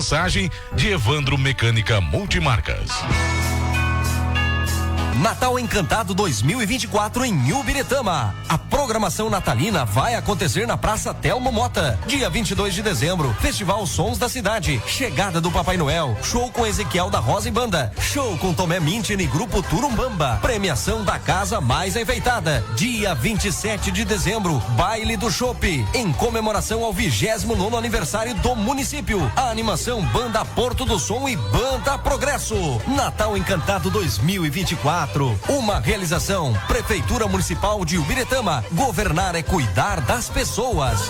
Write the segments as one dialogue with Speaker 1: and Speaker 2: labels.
Speaker 1: mensagem de Evandro Mecânica Multimarcas.
Speaker 2: Natal Encantado 2024 em Ubiretama. A programação natalina vai acontecer na Praça Telmo Mota. Dia 22 de dezembro, Festival Sons da Cidade. Chegada do Papai Noel. Show com Ezequiel da Rosa e Banda. Show com Tomé Mintini e Grupo Turumbamba. Premiação da casa mais enfeitada. Dia 27 de dezembro, Baile do Chopp. Em comemoração ao 29º aniversário do município. A animação Banda Porto do Som e Banda Progresso. Natal Encantado 2024. Uma realização Prefeitura Municipal de Ubiretama. Governar é cuidar das pessoas.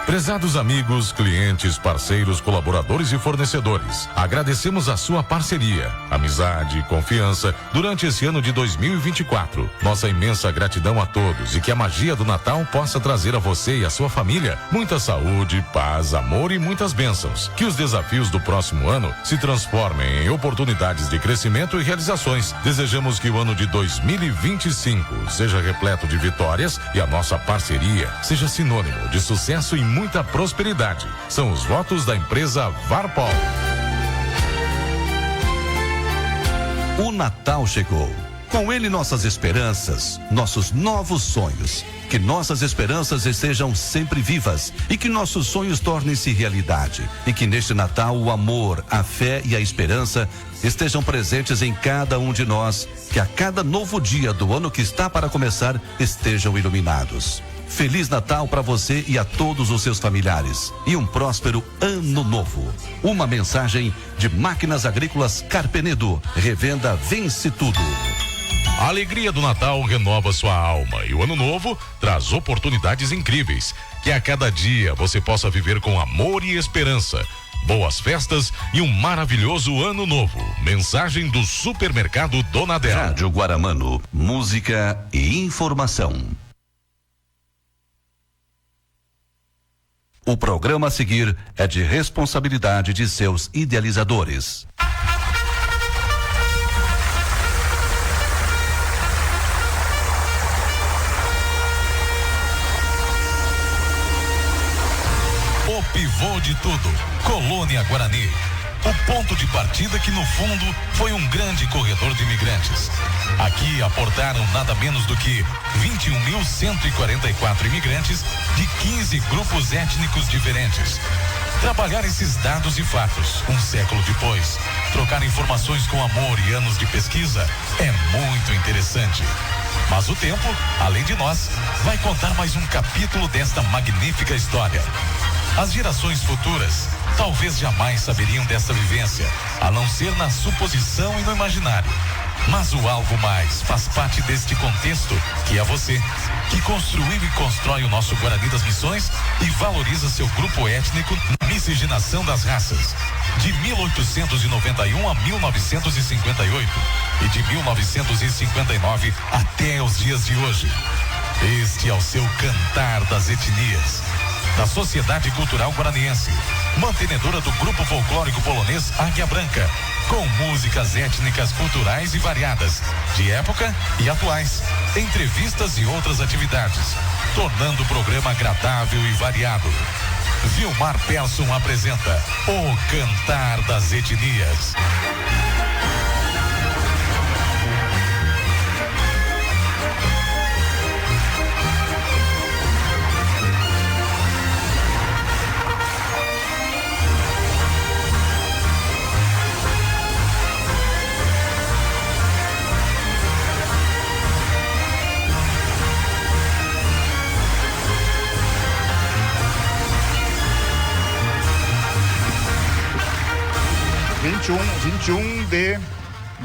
Speaker 1: Prezados amigos, clientes, parceiros, colaboradores e fornecedores, agradecemos a sua parceria, amizade e confiança durante esse ano de 2024. Nossa imensa gratidão a todos e que a magia do Natal possa trazer a você e a sua família muita saúde, paz, amor e muitas bênçãos. Que os desafios do próximo ano se transformem em oportunidades de crescimento e realizações. Desejamos que o ano de 2025 seja repleto de vitórias e a nossa parceria seja sinônimo de sucesso e muita prosperidade. São os votos da empresa Varpol.
Speaker 3: O Natal chegou. Com ele nossas esperanças, nossos novos sonhos. Que nossas esperanças estejam sempre vivas e que nossos sonhos tornem-se realidade. E que neste Natal o amor, a fé e a esperança estejam presentes em cada um de nós. Que a cada novo dia do ano que está para começar estejam iluminados. Feliz Natal para você e a todos os seus familiares. E um próspero ano novo. Uma mensagem de Máquinas Agrícolas Carpenedo. Revenda Vence Tudo.
Speaker 1: A alegria do Natal renova sua alma e o ano novo traz oportunidades incríveis. Que a cada dia você possa viver com amor e esperança. Boas festas e um maravilhoso ano novo. Mensagem do Supermercado Donadel.
Speaker 3: Rádio Guaramano. Música e informação. O programa a seguir é de responsabilidade de seus idealizadores.
Speaker 1: O pivô de tudo, Colônia Guarani. O ponto de partida que no fundo foi um grande corredor de imigrantes. Aqui aportaram nada menos do que 21.144 imigrantes de 15 grupos étnicos diferentes. Trabalhar esses dados e fatos, um século depois, trocar informações com amor e anos de pesquisa é muito interessante. Mas o tempo, além de nós, vai contar mais um capítulo desta magnífica história. As gerações futuras talvez jamais saberiam dessa vivência, a não ser na suposição e no imaginário. Mas o algo mais faz parte deste contexto, que é você, que construiu e constrói o nosso Guarani das Missões e valoriza seu grupo étnico na miscigenação das raças. De 1891 a 1958 e de 1959 até os dias de hoje. Este é o seu cantar das etnias. Da Sociedade Cultural Guaraniense, mantenedora do grupo folclórico polonês Águia Branca, com músicas étnicas, culturais e variadas, de época e atuais, entrevistas e outras atividades, tornando o programa agradável e variado. Vilmar Persson apresenta O Cantar das Etnias.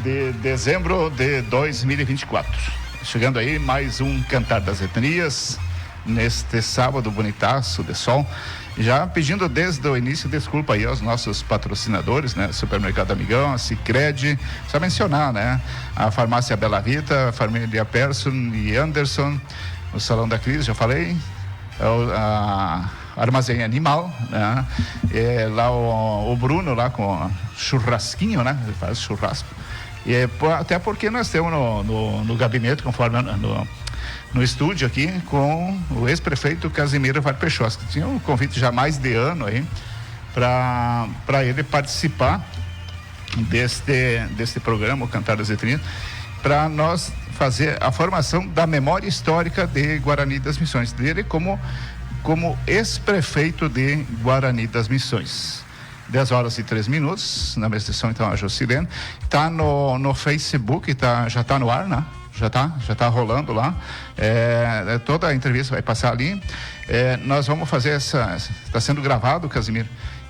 Speaker 4: de dezembro de 2024. Chegando aí mais um Cantar das Etnias, neste sábado bonitaço de sol. Já pedindo desde o início desculpa aí aos nossos patrocinadores, né? Supermercado Amigão, a Sicredi, só mencionar, né? A Farmácia Bela Vita, a família Persson e Anderson, o Salão da Cris, já falei, a Armazém Animal, né? Lá o Bruno lá com churrasquinho, né? Ele faz churrasco. Até porque nós temos no gabinete, conforme no estúdio aqui com o ex-prefeito Casimiro Varpechoski. Tinha um convite já há mais de ano aí para ele participar deste programa, o Cantar das Etnias, para nós fazer a formação da memória histórica de Guarani das Missões, dele como ex-prefeito de Guarani das Missões. 10h03, na mesa então a Jocilene, está no Facebook, já está no ar, né? Já tá rolando lá, toda a entrevista vai passar ali, nós vamos fazer está sendo gravado, Casimiro,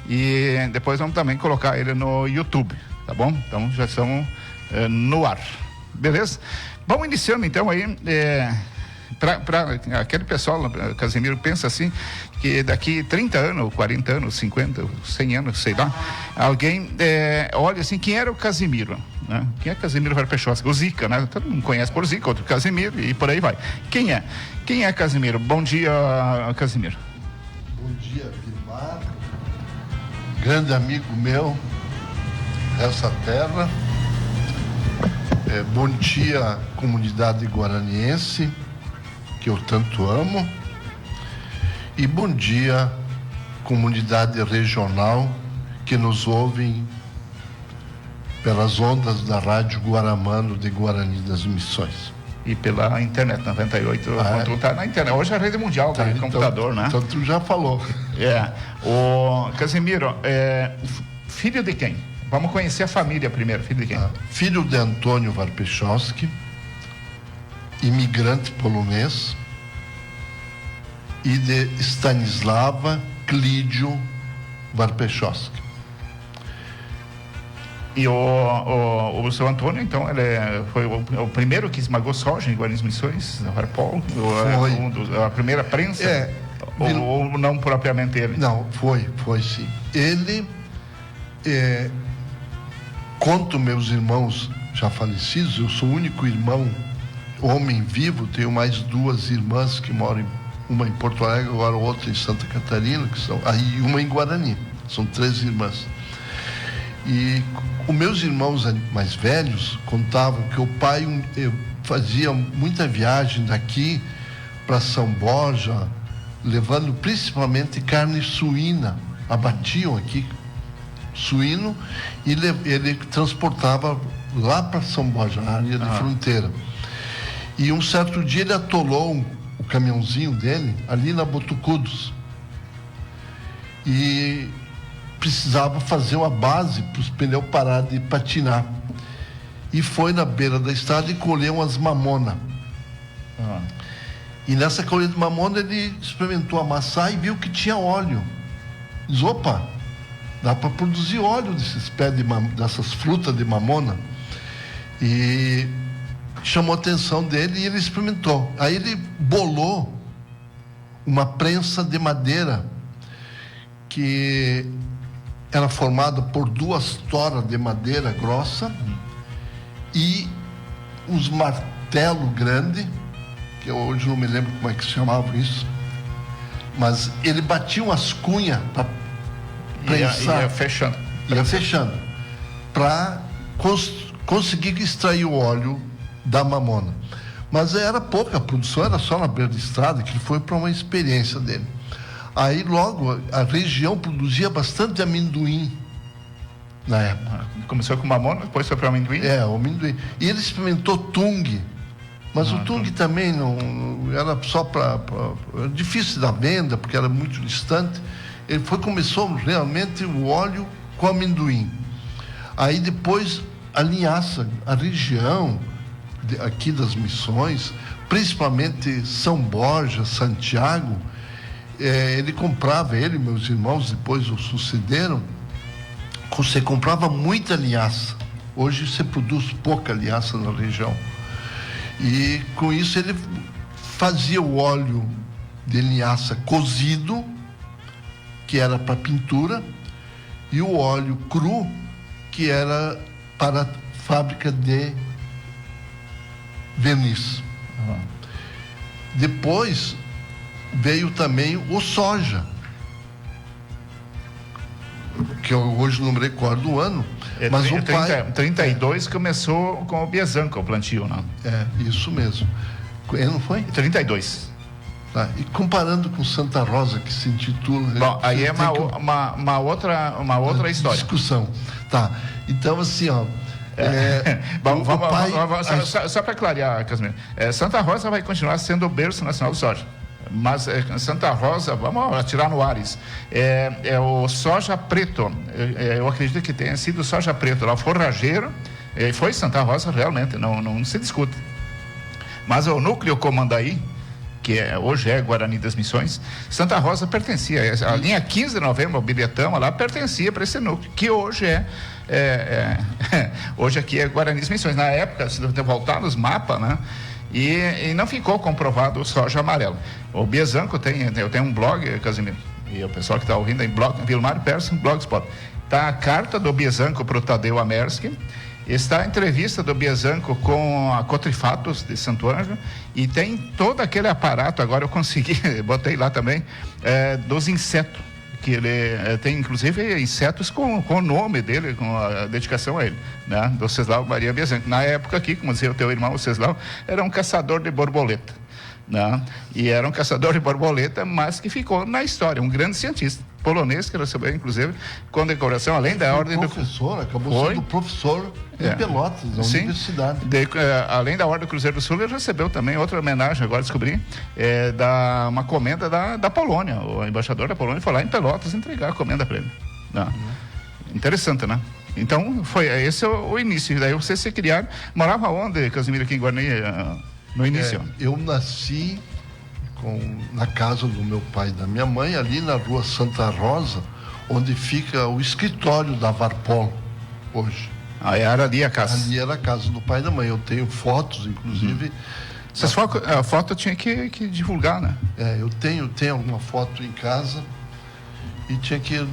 Speaker 4: e depois vamos também colocar ele no YouTube, tá bom? Então já estamos no ar, beleza? Vamos iniciando então aí, para aquele pessoal, Casimiro, pensa assim, que daqui 30 anos, 40 anos, 50, 100 anos, sei lá, alguém olha assim, quem era o Casimiro? Né? Quem é Casimiro Varpechoski? O Zica, né? Todo mundo conhece por Zica, outro Casimiro e por aí vai. Quem é Casimiro? Bom dia, Casimiro.
Speaker 5: Bom dia, Vilmar. Grande amigo meu dessa terra. Bom dia, comunidade guaraniense, que eu tanto amo. E bom dia, comunidade regional que nos ouvem pelas ondas da Rádio Guaramano de Guarani das Missões.
Speaker 4: E pela internet, 98. Tá na internet. Hoje é a rede mundial do computador, né?
Speaker 5: Então tu já falou.
Speaker 4: O Casimiro, filho de quem? Vamos conhecer a família primeiro. Filho de quem?
Speaker 5: Filho de Antônio Varpechoski, imigrante polonês, e de Stanislava Clídio Varpechoski.
Speaker 4: E o seu Antônio, então, ele foi o primeiro que esmagou soja em Guarani das Missões, o Harpol? A primeira prensa? Ou não propriamente ele?
Speaker 5: Não, foi sim. Ele, conto meus irmãos já falecidos, eu sou o único irmão homem vivo, tenho mais 2 irmãs que moram, uma em Porto Alegre, agora outra em Santa Catarina, e uma em Guarani, são 3 irmãs. E os meus irmãos mais velhos contavam que o pai fazia muita viagem daqui para São Borja, levando principalmente carne suína, abatiam aqui suíno, e ele transportava lá para São Borja, na área de fronteira. E um certo dia ele atolou o caminhãozinho dele ali na Botucudos e precisava fazer uma base para os pneus parar de patinar, e foi na beira da estrada e colheu umas mamona. E nessa colheita de mamona ele experimentou amassar e viu que tinha óleo. Diz, opa, dá para produzir óleo desses pés dessas frutas de mamona. E chamou a atenção dele e ele experimentou. Aí ele bolou uma prensa de madeira que era formada por 2 toras de madeira grossa e uns martelos grandes, que eu hoje não me lembro como é que se chamava isso, mas ele batia umas cunhas para prensar. Ia fechando para conseguir extrair o óleo da mamona. Mas era pouca, a produção era só na beira da estrada, que ele foi para uma experiência dele. Aí logo a região produzia bastante amendoim na época.
Speaker 4: Começou com mamona, depois foi para amendoim?
Speaker 5: O amendoim. E ele experimentou tung, mas o tung também não era só para difícil da venda, porque era muito distante. Ele começou realmente o óleo com amendoim. Aí depois a linhaça, a região aqui das Missões, principalmente São Borja, Santiago, ele comprava, ele e meus irmãos depois o sucederam, você comprava muita linhaça. Hoje você produz pouca linhaça na região. E com isso ele fazia o óleo de linhaça cozido, que era para pintura, e o óleo cru, que era para a fábrica de verniz. Depois veio também o soja, que eu hoje não me recordo o ano, mas o pai...
Speaker 4: 32 começou com o Biazanca, o plantio, não?
Speaker 5: Isso mesmo. Ele não foi?
Speaker 4: 32.
Speaker 5: Tá. E comparando com Santa Rosa, que se intitula...
Speaker 4: Bom, aí é uma outra história.
Speaker 5: Discussão. Tá. Então, assim, ó...
Speaker 4: Vamos, só para clarear, Casimiro. Santa Rosa vai continuar sendo o berço nacional do soja. Mas Santa Rosa, vamos atirar no Ares, é o soja preto. Eu acredito que tenha sido soja preto lá, o forrageiro, foi Santa Rosa realmente, não se discute. Mas o núcleo Comandaí, que hoje é Guarani das Missões, Santa Rosa pertencia, a linha 15 de novembro, o Biretama lá, pertencia para esse núcleo, que hoje hoje aqui é Guarani das Missões. Na época, se você voltar nos mapas, né, e não ficou comprovado o soja amarelo. O Biezanco eu tenho um blog, Casimiro, e o pessoal que está ouvindo aí, blog, Vilmar Persson, Blogspot, está a carta do Biezanco para o Tadeu Amersky, está a entrevista do Biezanco com a Cotrifatos de Santo Ângelo, e tem todo aquele aparato, agora eu consegui, botei lá também, dos insetos, que ele tem inclusive insetos com o nome dele, com a dedicação a ele, né? Do Ceslau Maria Biezanco. Na época aqui, como dizia o teu irmão, o Ceslau, era um caçador de borboleta, né? E era um caçador de borboleta, mas que ficou na história, um grande cientista polonês que recebeu, inclusive, condecoração, além da ordem do...
Speaker 5: Acabou sendo professor em Pelotas, na universidade.
Speaker 4: Além da ordem do Cruzeiro do Sul, ele recebeu também outra homenagem, agora descobri, uma comenda da Polônia. O embaixador da Polônia foi lá em Pelotas entregar a comenda para ele. Interessante, né? Então, esse é o início. Daí vocês se criaram. Morava onde, Casimiro, aqui em Guarani, no início?
Speaker 5: Eu nasci na casa do meu pai e da minha mãe, ali na rua Santa Rosa, onde fica o escritório da Varpol hoje.
Speaker 4: Era ali a casa?
Speaker 5: Ali era a casa do pai e da mãe. Eu tenho fotos, inclusive.
Speaker 4: Essas a foto tinha que divulgar, né?
Speaker 5: Eu tenho alguma foto em casa e tinha que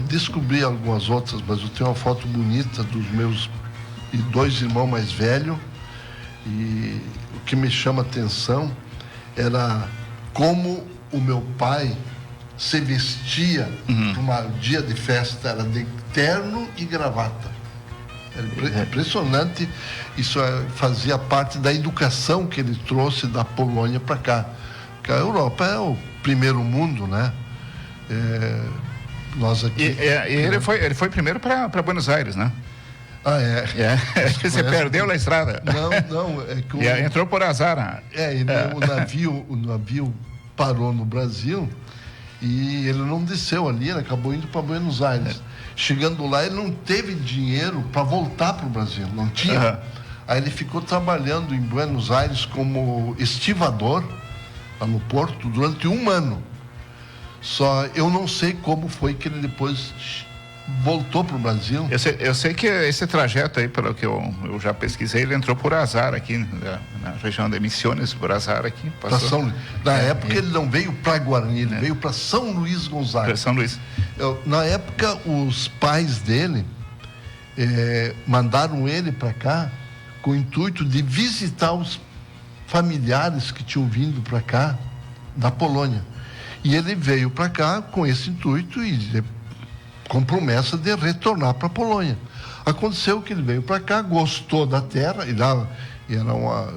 Speaker 5: descobrir algumas outras, mas eu tenho uma foto bonita dos meus 2 irmãos mais velhos, e o que me chama a atenção era como o meu pai se vestia para um dia de festa, era de terno e gravata. Era impressionante. Isso fazia parte da educação que ele trouxe da Polônia para cá. Porque a Europa é o primeiro mundo, né? Nós aqui...
Speaker 4: ele foi primeiro para Buenos Aires, né? Você perdeu na estrada.
Speaker 5: Não, é que
Speaker 4: entrou por azar.
Speaker 5: O navio parou no Brasil e ele não desceu ali, ele acabou indo para Buenos Aires. Chegando lá, ele não teve dinheiro para voltar para o Brasil, não tinha. Aí ele ficou trabalhando em Buenos Aires como estivador lá no porto durante 1 ano. Só eu não sei como foi que ele depois voltou para o Brasil.
Speaker 4: Eu sei que esse trajeto aí, pelo que eu já pesquisei, ele entrou por azar aqui na região de Misiones, por azar aqui.
Speaker 5: Na época ele não veio para Guarani, ele veio para São Luís Gonzaga.
Speaker 4: Para São Luís.
Speaker 5: Na época, os pais dele mandaram ele para cá com o intuito de visitar os familiares que tinham vindo para cá da Polônia. E ele veio para cá com esse intuito e com promessa de retornar para a Polônia. Aconteceu que ele veio para cá, gostou da terra, e lá era uma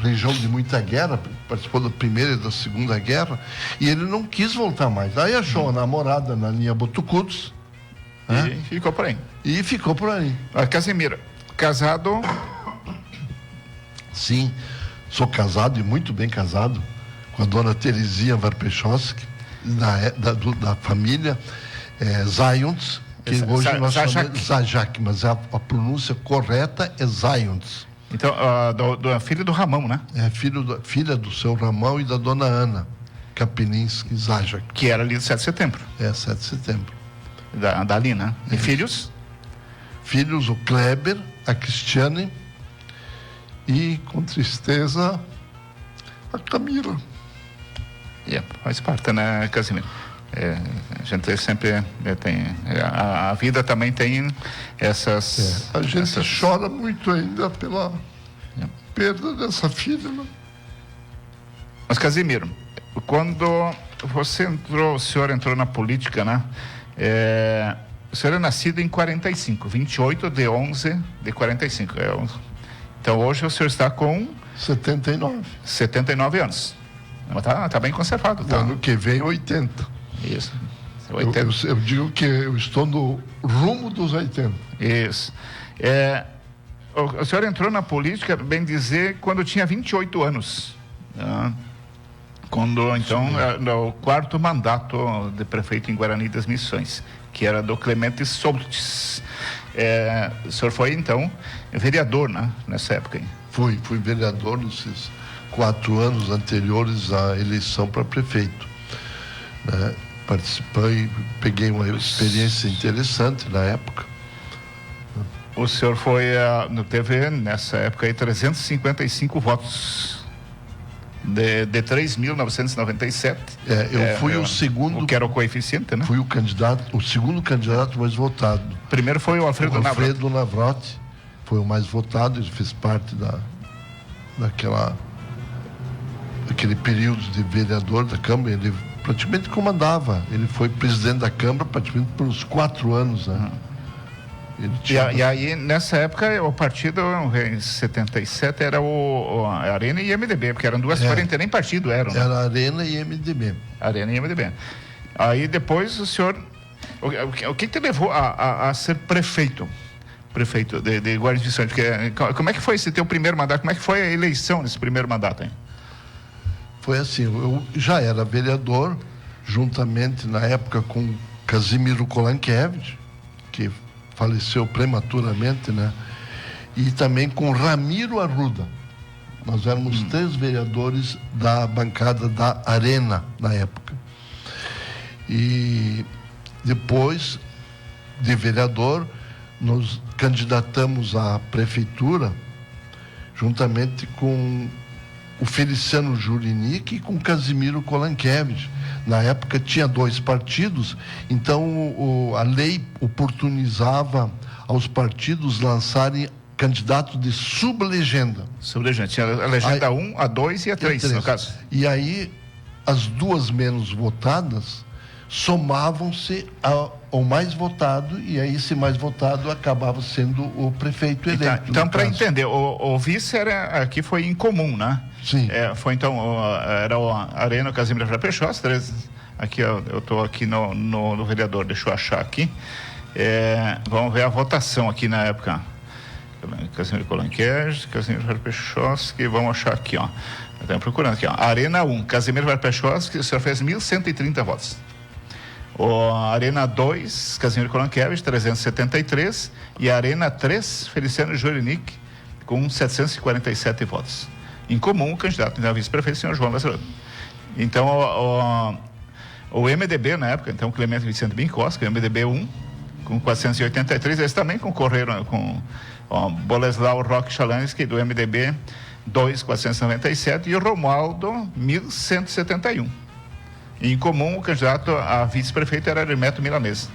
Speaker 5: região de muita guerra, participou da Primeira e da Segunda Guerra, e ele não quis voltar mais. Aí achou uma namorada na linha Botucudos.
Speaker 4: E ficou por aí. Casimiro, casado?
Speaker 5: Sim, sou casado e muito bem casado com a dona Terezinha Varpechowski, da família Zayons, que hoje nós chamamos Zajac, mas a pronúncia correta é Zayons.
Speaker 4: Então, filho do Ramão, né?
Speaker 5: Filha do seu Ramão e da dona Ana Kapininski Zajac.
Speaker 4: Que era ali do 7 de setembro.
Speaker 5: 7 de setembro.
Speaker 4: Dali, né? E filhos?
Speaker 5: Filhos, o Kleber, a Cristiane e, com tristeza, a Camila.
Speaker 4: Faz parte, né, Casimiro? A gente sempre tem... A vida também tem essas...
Speaker 5: A gente chora muito ainda pela perda dessa filha, né?
Speaker 4: Mas, Casimiro, quando o senhor entrou na política, né? O senhor é nascido em 45, 28 de 11 de 45. Então, hoje o senhor está com
Speaker 5: 79.
Speaker 4: 79 anos. Mas tá bem conservado. Tá?
Speaker 5: Ano que vem, 80.
Speaker 4: Isso. 80.
Speaker 5: Eu digo que eu estou no rumo dos 80.
Speaker 4: Isso. O senhor entrou na política, bem dizer, quando tinha 28 anos. Né? Quando, então, no 4º mandato de prefeito em Guarani das Missões, que era do Clemente Soltes. O senhor foi, então, vereador, né? Nessa época. Hein?
Speaker 5: Fui vereador nesses 4 anos anteriores à eleição para prefeito. Né? Participei, peguei uma experiência interessante na época.
Speaker 4: O senhor no TV, nessa época, aí, 355 votos de 3.997.
Speaker 5: Eu fui o segundo...
Speaker 4: O que era o coeficiente, né?
Speaker 5: Fui o segundo candidato mais votado.
Speaker 4: Primeiro foi o Alfredo
Speaker 5: Navrotti. Foi o mais votado, ele fez parte daquele período de vereador da Câmara, ele praticamente comandava, ele foi presidente da Câmara praticamente por uns 4 anos, né?
Speaker 4: E aí, nessa época, o partido, em 77, era a Arena e MDB, porque eram duas frentes, nem partido eram. Né?
Speaker 5: Era Arena e MDB.
Speaker 4: Arena e MDB. Aí depois o senhor, o que te levou a ser prefeito de Guarani de Missões? Como é que foi esse teu primeiro mandato? Como é que foi a eleição nesse primeiro mandato, hein?
Speaker 5: Foi assim, eu já era vereador, juntamente na época com Casimiro Kolankiewicz, que faleceu prematuramente, né? E também com Ramiro Arruda. Nós éramos 3 vereadores da bancada da Arena na época. E depois de vereador, nos candidatamos à prefeitura, juntamente com o Feliciano Jurinic e com Casimiro Kolankiewicz. Na época tinha 2 partidos, então a lei oportunizava aos partidos lançarem candidatos de sublegenda.
Speaker 4: Sublegenda, tinha a legenda 1, a 2 e a 3, no caso.
Speaker 5: E aí, as 2 menos votadas somavam-se ao mais votado, e aí esse mais votado acabava sendo o prefeito eleito.
Speaker 4: Então, para entender, o vice aqui foi incomum, né?
Speaker 5: Sim.
Speaker 4: Foi então, era o Arena Casimiro Varpechós, 3. Aqui eu estou aqui no vereador, deixa eu achar aqui. Vamos ver a votação aqui na época. Casimiro Kolankiewicz, Casimiro Varpechós, que vamos achar aqui, ó. Estamos procurando aqui, ó. Arena 1, Casimiro Varpechós, que o senhor fez 1.130 votos. O Arena 2, Casimiro Kolankiewicz, 373. E a Arena 3, Feliciano Jurinic, com 747 votos. Em comum, o candidato a vice-prefeito, o senhor João Lacerda. Então, o MDB, na época, então, Clemente Vicente Binkowski, o MDB 1, com 483, eles também concorreram com o Boleslau Roque Chalansky, do MDB 2, 497, e o Romualdo, 1.171. Em comum, o candidato a vice-prefeito era Hermeto Milanês.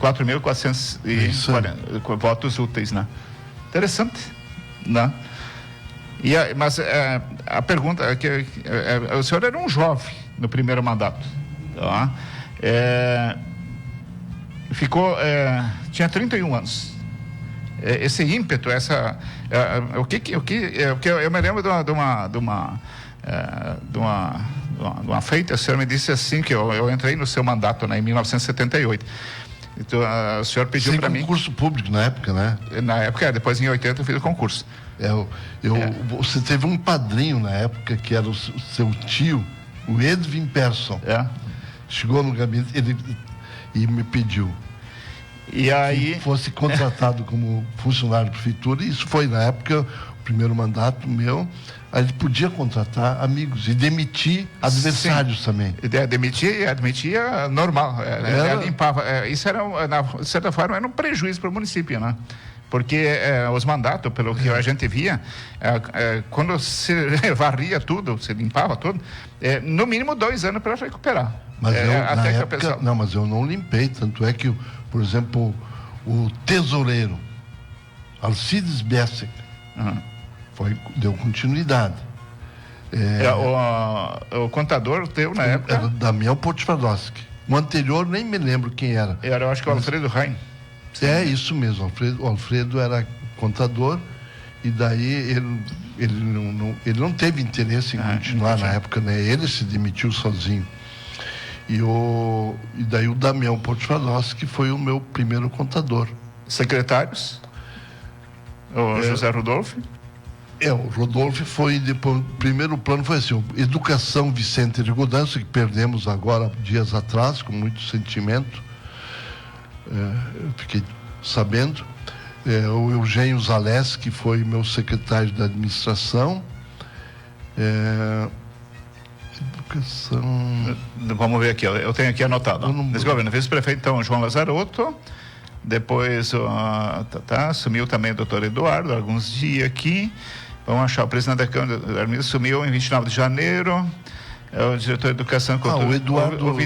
Speaker 4: 4.440 votos úteis, né? Interessante, né? Mas a pergunta é que o senhor era um jovem no primeiro mandato, tá? Tinha 31 anos. Esse ímpeto, o que eu me lembro de uma feita, o senhor me disse assim, que eu entrei no seu mandato, né, em 1978. Então, o senhor pediu para mim...
Speaker 5: concurso público na época, né?
Speaker 4: Na época, depois em 80 eu fiz o concurso.
Speaker 5: Você teve um padrinho na época, que era o seu tio, o Edwin Persson. Chegou no gabinete e me pediu
Speaker 4: e aí
Speaker 5: que fosse contratado como funcionário da prefeitura. Isso foi, na época, o primeiro mandato meu. A gente podia contratar amigos e demitir adversários. Sim. Também. Demitia normal. Limpava. Isso era, de certa forma, era um prejuízo para o município, né? Porque os mandatos, pelo que a gente via, quando se varria tudo, se limpava tudo, no mínimo 2 anos para recuperar. Mas mas eu não limpei, tanto é que, por exemplo, o tesoureiro, Alcides Bessek, deu continuidade.
Speaker 4: O contador teu na época?
Speaker 5: Era Damião Potvarovski. O anterior nem me lembro quem era.
Speaker 4: Eu acho que o Alfredo Rain.
Speaker 5: Isso mesmo, o Alfredo era contador E daí ele não teve interesse em continuar na época, né? Ele se demitiu sozinho. E daí o Damião Portfalossi, que foi o meu primeiro contador.
Speaker 4: Secretários? O José Rodolfo?
Speaker 5: O Rodolfo foi depois. O primeiro plano foi assim: Educação Vicente Rigodança, que perdemos agora, dias atrás, com muito sentimento. Eu fiquei sabendo. O Eugênio Zaleski, que foi meu secretário da administração. Educação.
Speaker 4: Vamos ver aqui, eu tenho aqui anotado. Desgoverno, vice-prefeito, então, João Lazarotto. Depois sumiu também o doutor Eduardo, alguns dias aqui. Vamos achar, o presidente da Câmara Armindo sumiu em 29 de janeiro. O diretor de Educação...
Speaker 5: o Eduardo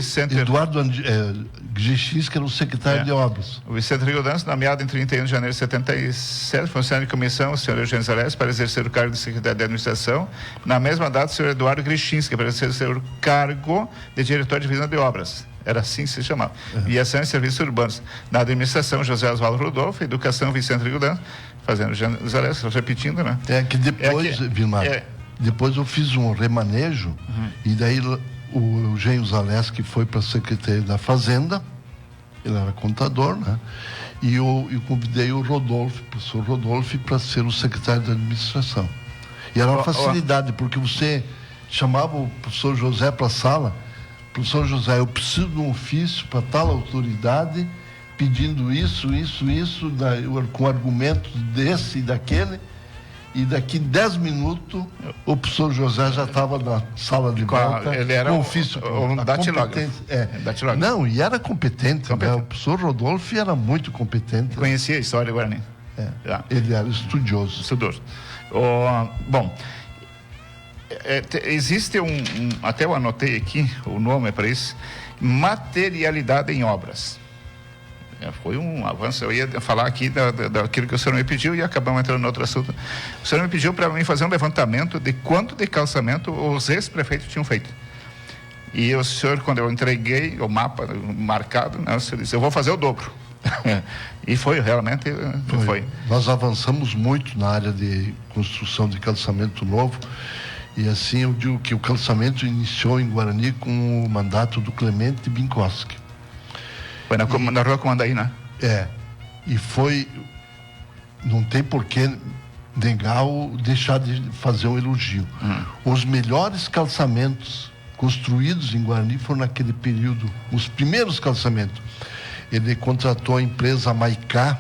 Speaker 5: Gixis, que era o secretário de Obras.
Speaker 4: O Vicente Rigodança, nomeado em 31 de janeiro de 77, funcionário de comissão, o senhor Eugênio Zaleski, para exercer o cargo de secretário de administração. Na mesma data, o senhor Eduardo Grishinski, para exercer o cargo de diretor de divisão de obras. Era assim que se chamava. Viação e Serviços Urbanos. Na administração, José Osvaldo Rodolfo. Educação, Vicente Rigodança. Fazendo o Zaleski, repetindo, né?
Speaker 5: Que depois, Vilmar, depois eu fiz um remanejo, e daí o Eugênio Zaleski foi para a Secretaria da Fazenda, ele era contador, né? E eu convidei o professor Rodolfo, para ser o secretário da administração. E era uma facilidade, porque você chamava o professor José para a sala: professor José, eu preciso de um ofício para tal autoridade, pedindo isso, com argumentos desse e daquele. E daqui 10 minutos, o professor José já estava na sala de volta.
Speaker 4: Ele era
Speaker 5: com ofício,
Speaker 4: datilógrafo.
Speaker 5: Não, e era competente. Né? O professor Rodolfo era muito competente.
Speaker 4: Conhecia a história do Guarani.
Speaker 5: Ele era estudioso.
Speaker 4: Bom, existe até eu anotei aqui o nome para isso: materialidade em obras. Foi um avanço. Eu ia falar aqui daquilo que o senhor me pediu e acabamos entrando em outro assunto. O senhor me pediu para mim fazer um levantamento de quanto de calçamento os ex-prefeitos tinham feito. E o senhor, quando eu entreguei o mapa marcado, o senhor disse: eu vou fazer o dobro. E foi, realmente foi.
Speaker 5: Nós avançamos muito na área de construção de calçamento novo. E assim eu digo que o calçamento iniciou em Guarani com o mandato do Clemente Binkowski.
Speaker 4: Foi na Rua Comandaí, né?
Speaker 5: E foi... Não tem por que negar ou deixar de fazer um elogio. Os melhores calçamentos construídos em Guarani foram naquele período, os primeiros calçamentos. Ele contratou a empresa Maicá,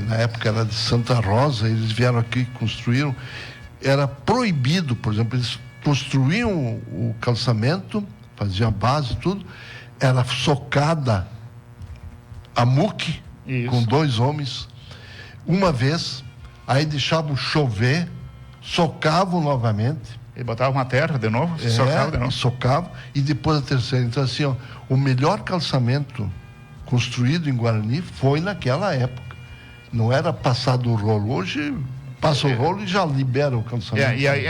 Speaker 5: na época era de Santa Rosa, eles vieram aqui e construíram. Era proibido, por exemplo, eles construíam o calçamento, faziam a base e tudo, era socada a muque, com 2 homens, uma vez, aí deixavam chover, socavam novamente.
Speaker 4: E botavam uma terra de novo, socavam de novo.
Speaker 5: Socavam, e depois a terceira. Então, assim, o melhor calçamento construído em Guarani foi naquela época. Não era passado o rolo. Hoje passa o rolo e já libera o calçamento.
Speaker 4: E aí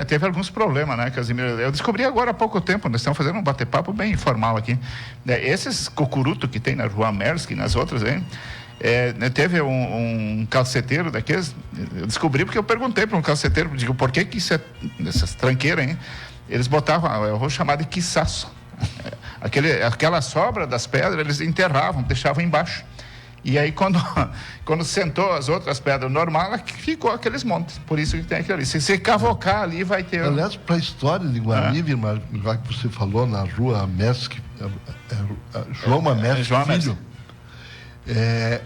Speaker 4: teve alguns problemas, né, Casimiro? Eu descobri agora há pouco tempo, nós estamos fazendo um bate-papo bem informal aqui. Esses cocurutos que tem na Rua Mersk e nas outras, hein? Teve um calceteiro daqueles, eu descobri porque eu perguntei para um calceteiro, digo, por que isso é dessas tranqueiras, hein? Eles botavam, eu vou chamar de quiçaço. Aquela sobra das pedras, eles enterravam, deixavam embaixo. E aí, quando sentou as outras pedras normais, ficou aqueles montes. Por isso que tem aquilo ali. Se você cavocar ali, vai ter...
Speaker 5: Aliás, para a história de Guarani, já que você falou na Rua Mersk, João Mersk Filho,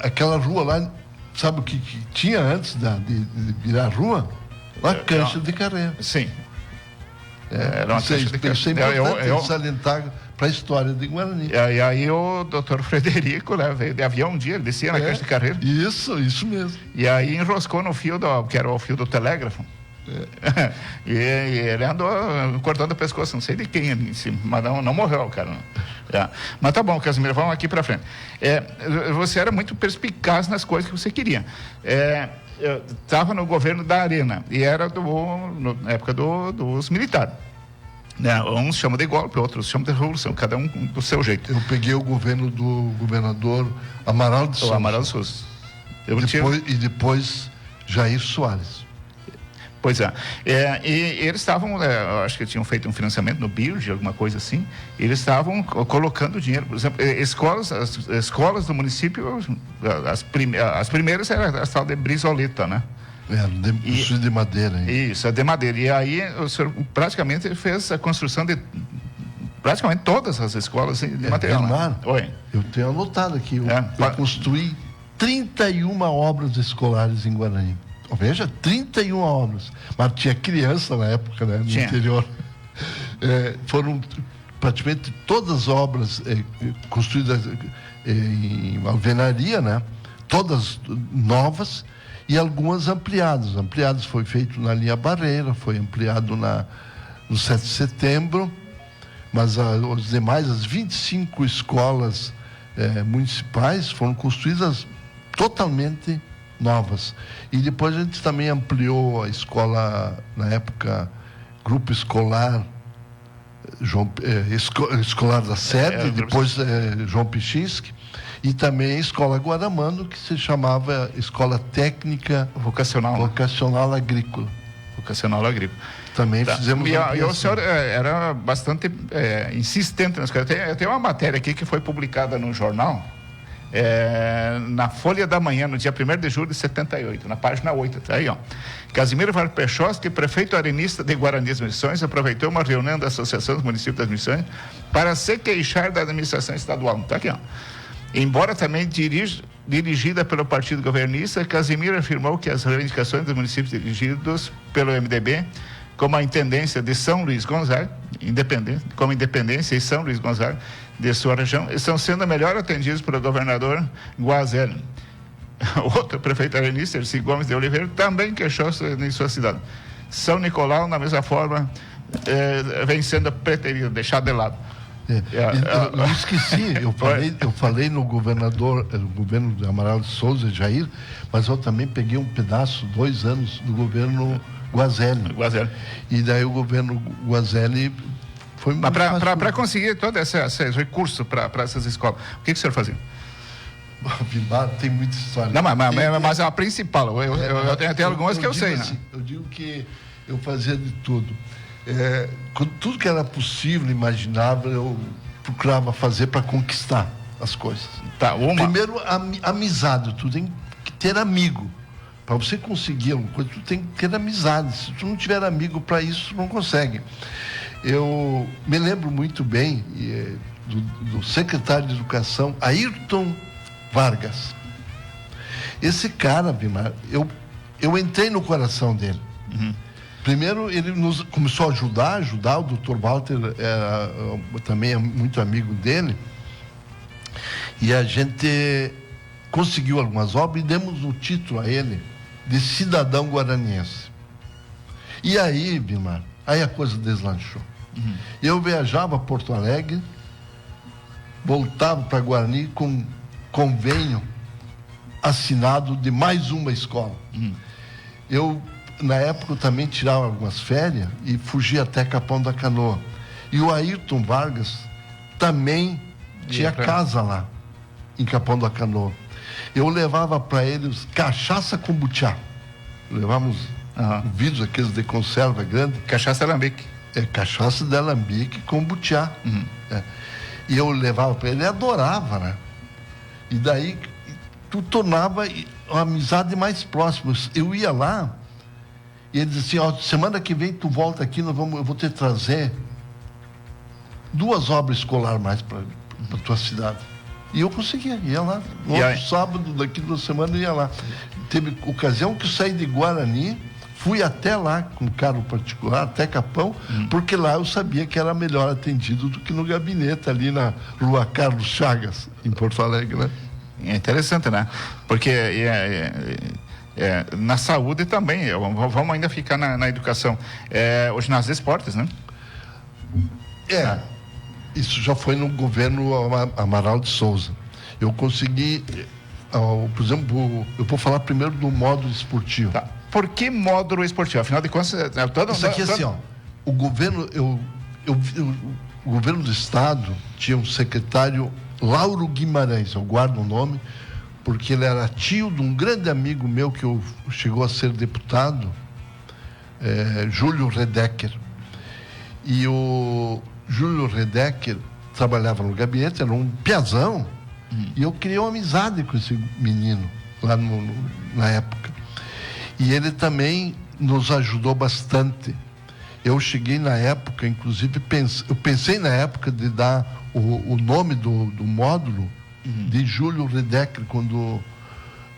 Speaker 5: aquela rua lá, sabe o que tinha antes de virar rua? Uma cancha de carreira.
Speaker 4: Sim. Era uma cancha de carreira.
Speaker 5: Isso é importante salientar para a história de Guarani.
Speaker 4: E aí o doutor Frederico, né, veio de avião um dia, ele descia na cancha de carreira.
Speaker 5: Isso mesmo.
Speaker 4: E aí enroscou no fio, que era o fio do telégrafo. E ele andou cortando o pescoço, não sei de quem ali em cima, mas não morreu o cara. Mas tá bom, Casimiro, vamos aqui para frente. Você era muito perspicaz nas coisas que você queria. Eu estava no governo da Arena e era na época dos militares. Uns chamam de golpe, outros chamam de revolução, cada um do seu jeito.
Speaker 5: Eu peguei o governo do governador Amaral de Souza.
Speaker 4: O Amaral de Souza.
Speaker 5: E depois Jair Soares.
Speaker 4: Pois é. E eles estavam, eu acho que tinham feito um financiamento no BIRD, alguma coisa assim, eles estavam colocando dinheiro, por exemplo, as escolas do município, as primeiras eram a tal de Brisoleta, né?
Speaker 5: De madeira. Hein?
Speaker 4: Isso, é de madeira. E aí o senhor praticamente fez a construção de praticamente todas as escolas de material.
Speaker 5: Vilmar,
Speaker 4: Oi.
Speaker 5: Eu tenho anotado aqui, eu construí 31 obras escolares em Guarani. Veja, 31 obras. Mas tinha criança na época, né? No interior. Foram praticamente todas as obras construídas em alvenaria, né? Todas novas e algumas ampliadas. Ampliadas foi feito na linha Barreira, foi ampliado no 7 de setembro, mas os demais, as 25 escolas municipais foram construídas totalmente novas. E depois a gente também ampliou a escola, na época, grupo escolar escolar da sede, depois João Pichinski, e também a escola Guaramano, que se chamava Escola Técnica Vocacional Agrícola.
Speaker 4: Vocacional Agrícola.
Speaker 5: Também fizemos
Speaker 4: e o senhor era bastante insistente nas coisas. Tem uma matéria aqui que foi publicada no jornal, na Folha da Manhã, no dia 1º de julho de 78, na página 8, tá aí, ó. Casimiro Varpechoski, prefeito arenista de Guarani das Missões, aproveitou uma reunião da Associação dos Municípios das Missões para se queixar da administração estadual. Tá aqui, ó. Embora também dirigida pelo Partido Governista, Casimiro afirmou que as reivindicações dos municípios dirigidos pelo MDB, como a intendência de São Luís Gonzaga, como Independência e São Luís Gonzaga, de sua região, estão sendo melhor atendidos pelo governador Guazelli. Outro prefeito arenista, Erci Gomes de Oliveira, também queixou-se em sua cidade. São Nicolau, na mesma forma, vem sendo preterido, deixado de lado.
Speaker 5: Eu esqueci, eu falei no governo de Amaral de Souza e Jair, mas eu também peguei um pedaço, 2 anos, do governo Guazelli. E daí o governo Guazelli foi...
Speaker 4: Mas para conseguir todo esse recurso para essas escolas, o que o senhor fazia?
Speaker 5: Vilmar, tem muita história.
Speaker 4: Não, mas é a principal. Eu tenho algumas que eu sei.
Speaker 5: Assim, eu digo que eu fazia de tudo. Tudo que era possível, imaginável, eu procurava fazer para conquistar as coisas. Primeiro, amizade. Tu tem que ter amigo. Para você conseguir alguma coisa, tu tem que ter amizade. Se tu não tiver amigo para isso, tu não consegue. Eu me lembro muito bem do secretário de Educação, Ayrton Vargas. Esse cara, Vilmar, eu entrei no coração dele. Uhum. Primeiro, ele nos começou a ajudar, o Dr. Walter também é muito amigo dele, e a gente conseguiu algumas obras e demos o título a ele de cidadão guaraniense. E aí, Vilmar, a coisa deslanchou. Uhum. Eu viajava a Porto Alegre, voltava para Guarani com convênio assinado de mais uma escola. Uhum. Eu, na época, eu também tirava algumas férias e fugia até Capão da Canoa. E o Ayrton Vargas também tinha casa lá, em Capão da Canoa. Eu levava para eles cachaça com butiá. Levávamos vidros, aqueles de conserva grande.
Speaker 4: Cachaça alambique.
Speaker 5: Cachaça de alambique com butiá. Uhum. E eu levava para ele, ele adorava, né? E daí tu tornava a amizade mais próxima. Eu ia lá e ele dizia assim, semana que vem tu volta aqui, eu vou te trazer 2 obras escolares mais para tua cidade. E eu conseguia, ia lá. No sábado, daqui 2 semanas, eu ia lá. Teve ocasião que eu saí de Guarani, fui até lá com carro particular, até Capão, porque lá eu sabia que era melhor atendido do que no gabinete ali na Rua Carlos Chagas, em Porto Alegre, né?
Speaker 4: É interessante, né? Porque na saúde também, vamos ainda ficar na educação. O ginásio de esportes, né?
Speaker 5: Isso já foi no governo Amaral de Souza. Eu consegui, por exemplo, eu vou falar primeiro do módulo esportivo.
Speaker 4: Tá. Por que módulo esportivo? Afinal de contas,
Speaker 5: isso aqui assim, o governo, o governo do estado tinha um secretário, Lauro Guimarães, eu guardo o nome, porque ele era tio de um grande amigo meu que chegou a ser deputado, Júlio Redecker. E o Júlio Redecker trabalhava no gabinete, era um piazão, e eu criei uma amizade com esse menino lá na época. E ele também nos ajudou bastante. Eu cheguei na época, inclusive, eu pensei na época de dar o nome do módulo de Júlio Redecker,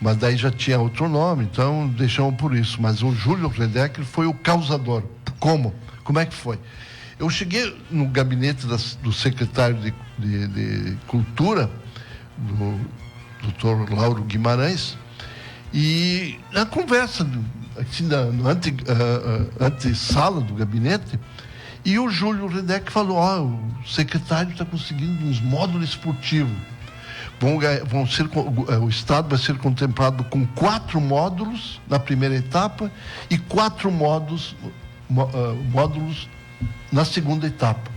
Speaker 5: mas daí já tinha outro nome, então deixamos por isso. Mas o Júlio Redecker foi o causador. Como? Como é que foi? Eu cheguei no gabinete do secretário de Cultura, do Dr. Lauro Guimarães, e na conversa, assim, na antessala do gabinete, e o Júlio Redecker falou: o secretário está conseguindo uns módulos esportivos. O Estado vai ser contemplado com 4 módulos na primeira etapa e 4 módulos na segunda etapa.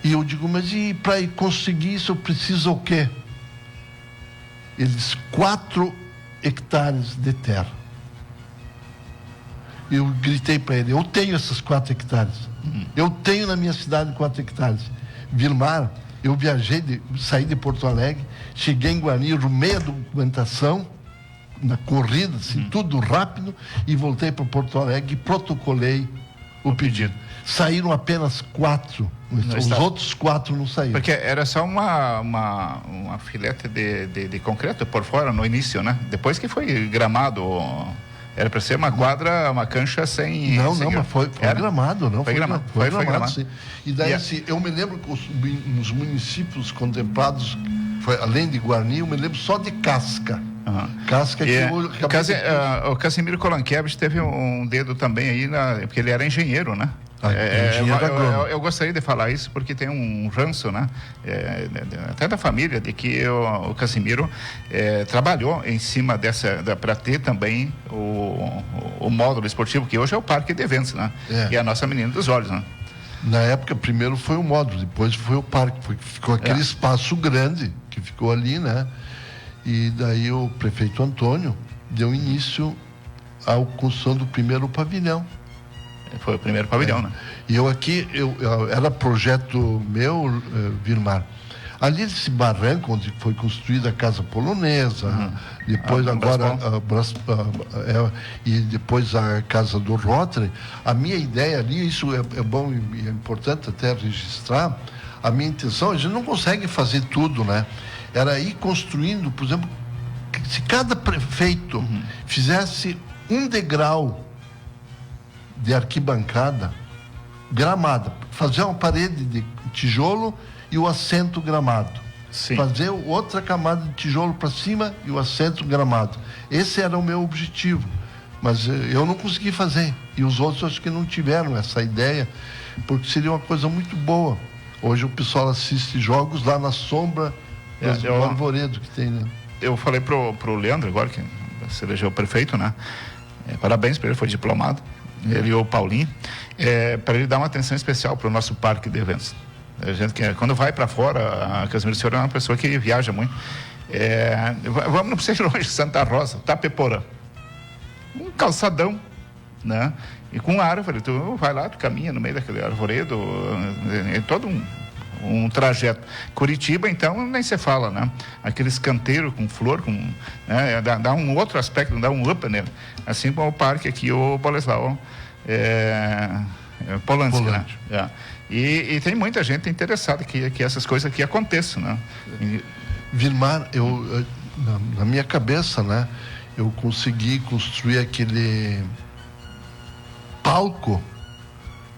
Speaker 5: E eu digo: mas e para conseguir isso eu preciso o quê? Eles 4 hectares de terra. Eu gritei para ele: eu tenho essas 4 hectares. Eu tenho na minha cidade 4 hectares. Vilmar, eu saí de Porto Alegre, cheguei em Guarani, arrumei a documentação, na corrida, assim, tudo rápido, e voltei para Porto Alegre e protocolei o pedido. Saíram apenas 4, os outros 4 não saíram.
Speaker 4: Porque era só uma filete de concreto por fora no início, né? Depois que foi gramado, era para ser uma quadra, uma cancha sem...
Speaker 5: Não, mas foi gramado, não?
Speaker 4: Foi gramado,
Speaker 5: sim. E daí, assim, eu me lembro que os municípios contemplados, além de Guarani, eu me lembro só de Casca. Casca que
Speaker 4: o Casimiro Kolankiewicz teve um dedo também aí, porque ele era engenheiro, né? Eu gostaria de falar isso porque tem um ranço, né? Até da família, de que o Casimiro trabalhou em cima para ter também o módulo esportivo, que hoje é o parque de eventos, né? E a nossa menina dos olhos, né?
Speaker 5: Na época, primeiro foi o módulo, depois foi o parque, ficou aquele espaço grande que ficou ali, né? E daí o prefeito Antônio deu início à construção do primeiro pavilhão.
Speaker 4: Foi o primeiro pavilhão, né?
Speaker 5: E era projeto meu, Vilmar. Ali esse barranco onde foi construída a Casa Polonesa, depois e depois a Casa do Rotary. A minha ideia ali, isso é bom e é importante até registrar, a minha intenção, a gente não consegue fazer tudo, né? Era ir construindo, por exemplo, se cada prefeito fizesse um degrau de arquibancada gramada, fazer uma parede de tijolo e o assento gramado. Sim. Fazer outra camada de tijolo para cima e o assento gramado. Esse era o meu objetivo, mas eu não consegui fazer, e os outros acho que não tiveram essa ideia, porque seria uma coisa muito boa. Hoje o pessoal assiste jogos lá na sombra do arvoredo que tem, né?
Speaker 4: Eu falei pro Leandro agora, que se elegeu prefeito, né? Parabéns para ele, foi diplomado. Ele e o Paulinho, para ele dar uma atenção especial para o nosso parque de eventos. A gente, quando vai para fora, a Casimiro Senhor é uma pessoa que viaja muito. Vamos, não precisa ir longe, Santa Rosa, Tapeporã. Um calçadão, né? E com árvore, tu vai lá, tu caminha no meio daquele arvoredo, é todo um trajeto. Curitiba, então, nem se fala, né? Aqueles canteiros com flor, dá um outro aspecto, dá um up nele. Assim como o parque aqui, o Boleslau Polanski, né? E tem muita gente interessada que essas coisas aqui aconteçam, né?
Speaker 5: Vilmar, na minha cabeça, né? Eu consegui construir aquele palco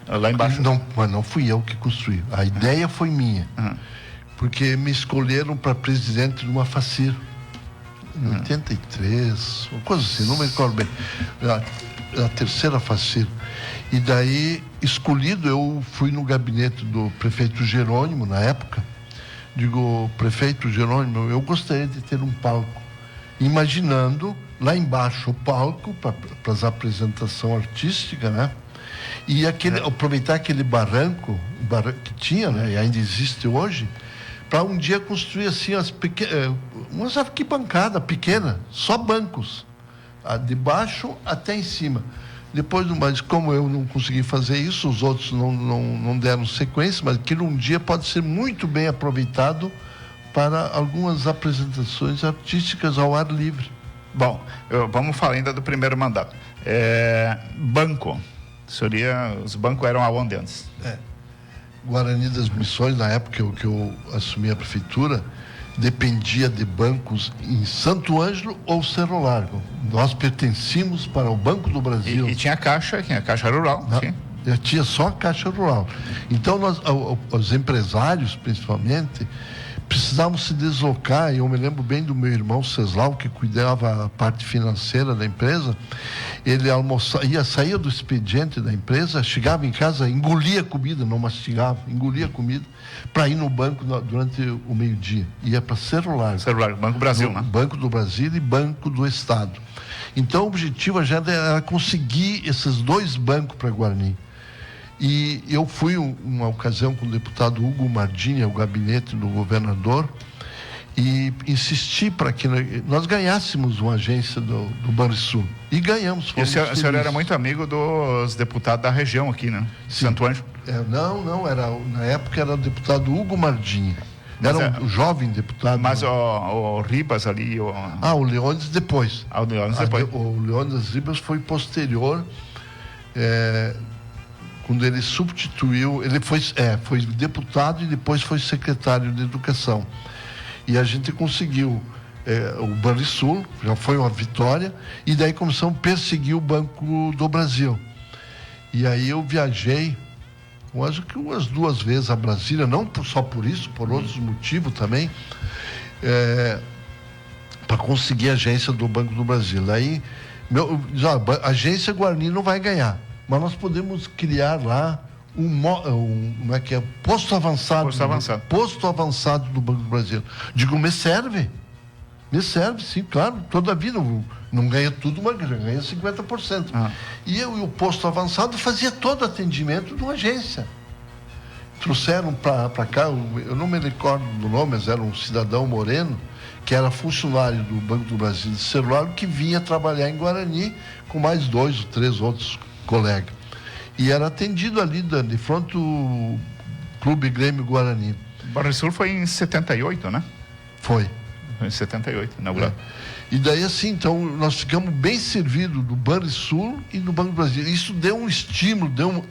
Speaker 4: lá embaixo.
Speaker 5: Mas não fui eu que construí. A ideia foi minha. Porque me escolheram para presidente de uma FACIR. Em 83, uma coisa assim, não me recordo bem. A terceira FACIR. E daí, escolhido, eu fui no gabinete do prefeito Jerônimo, na época. Digo: prefeito Jerônimo, eu gostaria de ter um palco. Imaginando lá embaixo o palco para as apresentações artísticas, né? E aproveitar aquele barranco que tinha, né? E ainda existe hoje, para um dia construir assim umas arquibancadas pequenas, só bancos, de baixo até em cima. Depois, mas como eu não consegui fazer isso, os outros não deram sequência, mas aquilo um dia pode ser muito bem aproveitado para algumas apresentações artísticas ao ar livre.
Speaker 4: Bom, vamos falar ainda do primeiro mandato. Banco. Os bancos eram aonde antes?
Speaker 5: Guarani das Missões, na época que eu assumi a prefeitura, dependia de bancos em Santo Ângelo ou Cerro Largo. Nós pertencíamos para o Banco do Brasil.
Speaker 4: E tinha a Caixa Rural.
Speaker 5: Tinha só a Caixa Rural. Então, os empresários, principalmente, precisavam se deslocar. Eu me lembro bem do meu irmão Ceslau, que cuidava a parte financeira da empresa. Ele saía do expediente da empresa, chegava em casa, engolia comida, não mastigava, engolia comida, para ir no banco durante o meio-dia. Ia para Cerro Largo.
Speaker 4: Banco Brasil, né?
Speaker 5: Banco do Brasil e Banco do Estado. Então, o objetivo já era conseguir esses dois bancos para Guarani. E eu fui, uma ocasião, com o deputado Hugo Mardini, ao gabinete do governador, e insisti para que nós ganhássemos uma agência do Banrisul. E ganhamos.
Speaker 4: E o senhor era muito amigo dos deputados da região aqui, né?
Speaker 5: Sim.
Speaker 4: Santo Ângelo?
Speaker 5: Na época era o deputado Hugo Mardini. Era um jovem deputado.
Speaker 4: Mas o Ribas ali...
Speaker 5: o Leônidas depois.
Speaker 4: O Leônidas depois.
Speaker 5: O Leônidas Ribas foi posterior, quando ele substituiu... Ele foi deputado e depois foi secretário de Educação. E a gente conseguiu o Banrisul, já foi uma vitória, e daí começamos a perseguir o Banco do Brasil. E aí eu viajei, acho que umas 2 vezes a Brasília, não só por isso, por outros motivos também, para conseguir a agência do Banco do Brasil. Daí, a agência Guarani não vai ganhar, mas nós podemos criar lá posto avançado. Posto avançado do Banco do Brasil. Digo, me serve, sim, claro, toda a vida. Não ganha tudo, mas ganha 50%. E o posto avançado fazia todo o atendimento de uma agência. Trouxeram para cá, eu não me recordo do nome, mas era um cidadão moreno, que era funcionário do Banco do Brasil de Cerro Largo, que vinha trabalhar em Guarani com mais 2 ou 3 outros colegas. E era atendido ali de frente do Clube Grêmio Guarani.
Speaker 4: O Banrisul foi em 78, né?
Speaker 5: Foi
Speaker 4: em 78, inaugurado.
Speaker 5: E daí, assim, então, nós ficamos bem servidos do Banrisul e do Banco do Brasil. Isso deu um estímulo, deu um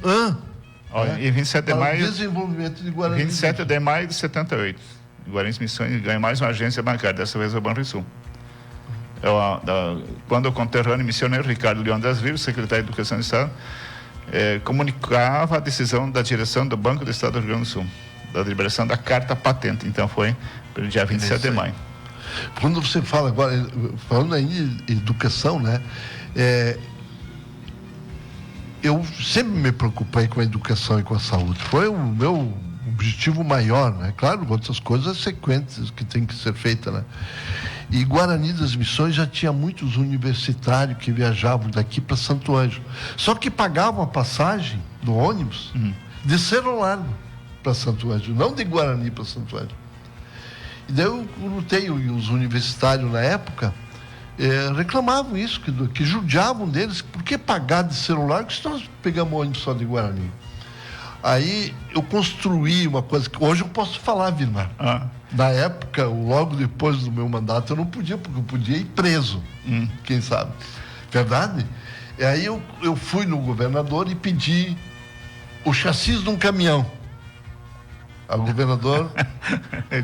Speaker 4: e 27 de maio...
Speaker 5: desenvolvimento de Guarani.
Speaker 4: 27 de maio de 78. Guarani Missões ganha mais uma agência bancária, dessa vez o Banrisul. Quando o conterrâneo missioneiro Ricardo Leão das Ribas, secretário de Educação do Estado, comunicava a decisão da direção do Banco do Estado do Rio Grande do Sul, da liberação da carta patente. Então foi pelo dia 27 de maio.
Speaker 5: Quando você fala agora, falando aí de educação, né? Eu sempre me preocupei com a educação e com a saúde. Foi o meu objetivo maior, né? Claro, outras coisas sequentes que tem que ser feitas, né? E Guarani das Missões já tinha muitos universitários que viajavam daqui para Santo Ângelo. Só que pagavam a passagem do ônibus de Cerro Largo para Santo Ângelo, não de Guarani para Santo Ângelo. E daí eu lutei, e os universitários na época reclamavam isso, que judiavam deles. Por que pagar de Cerro Largo se nós pegamos ônibus só de Guarani? Aí eu construí uma coisa que hoje eu posso falar, Vilmar. Na época, logo depois do meu mandato, eu não podia, porque eu podia ir preso, quem sabe. Verdade? E aí eu fui no governador e pedi o chassi de um caminhão. O governador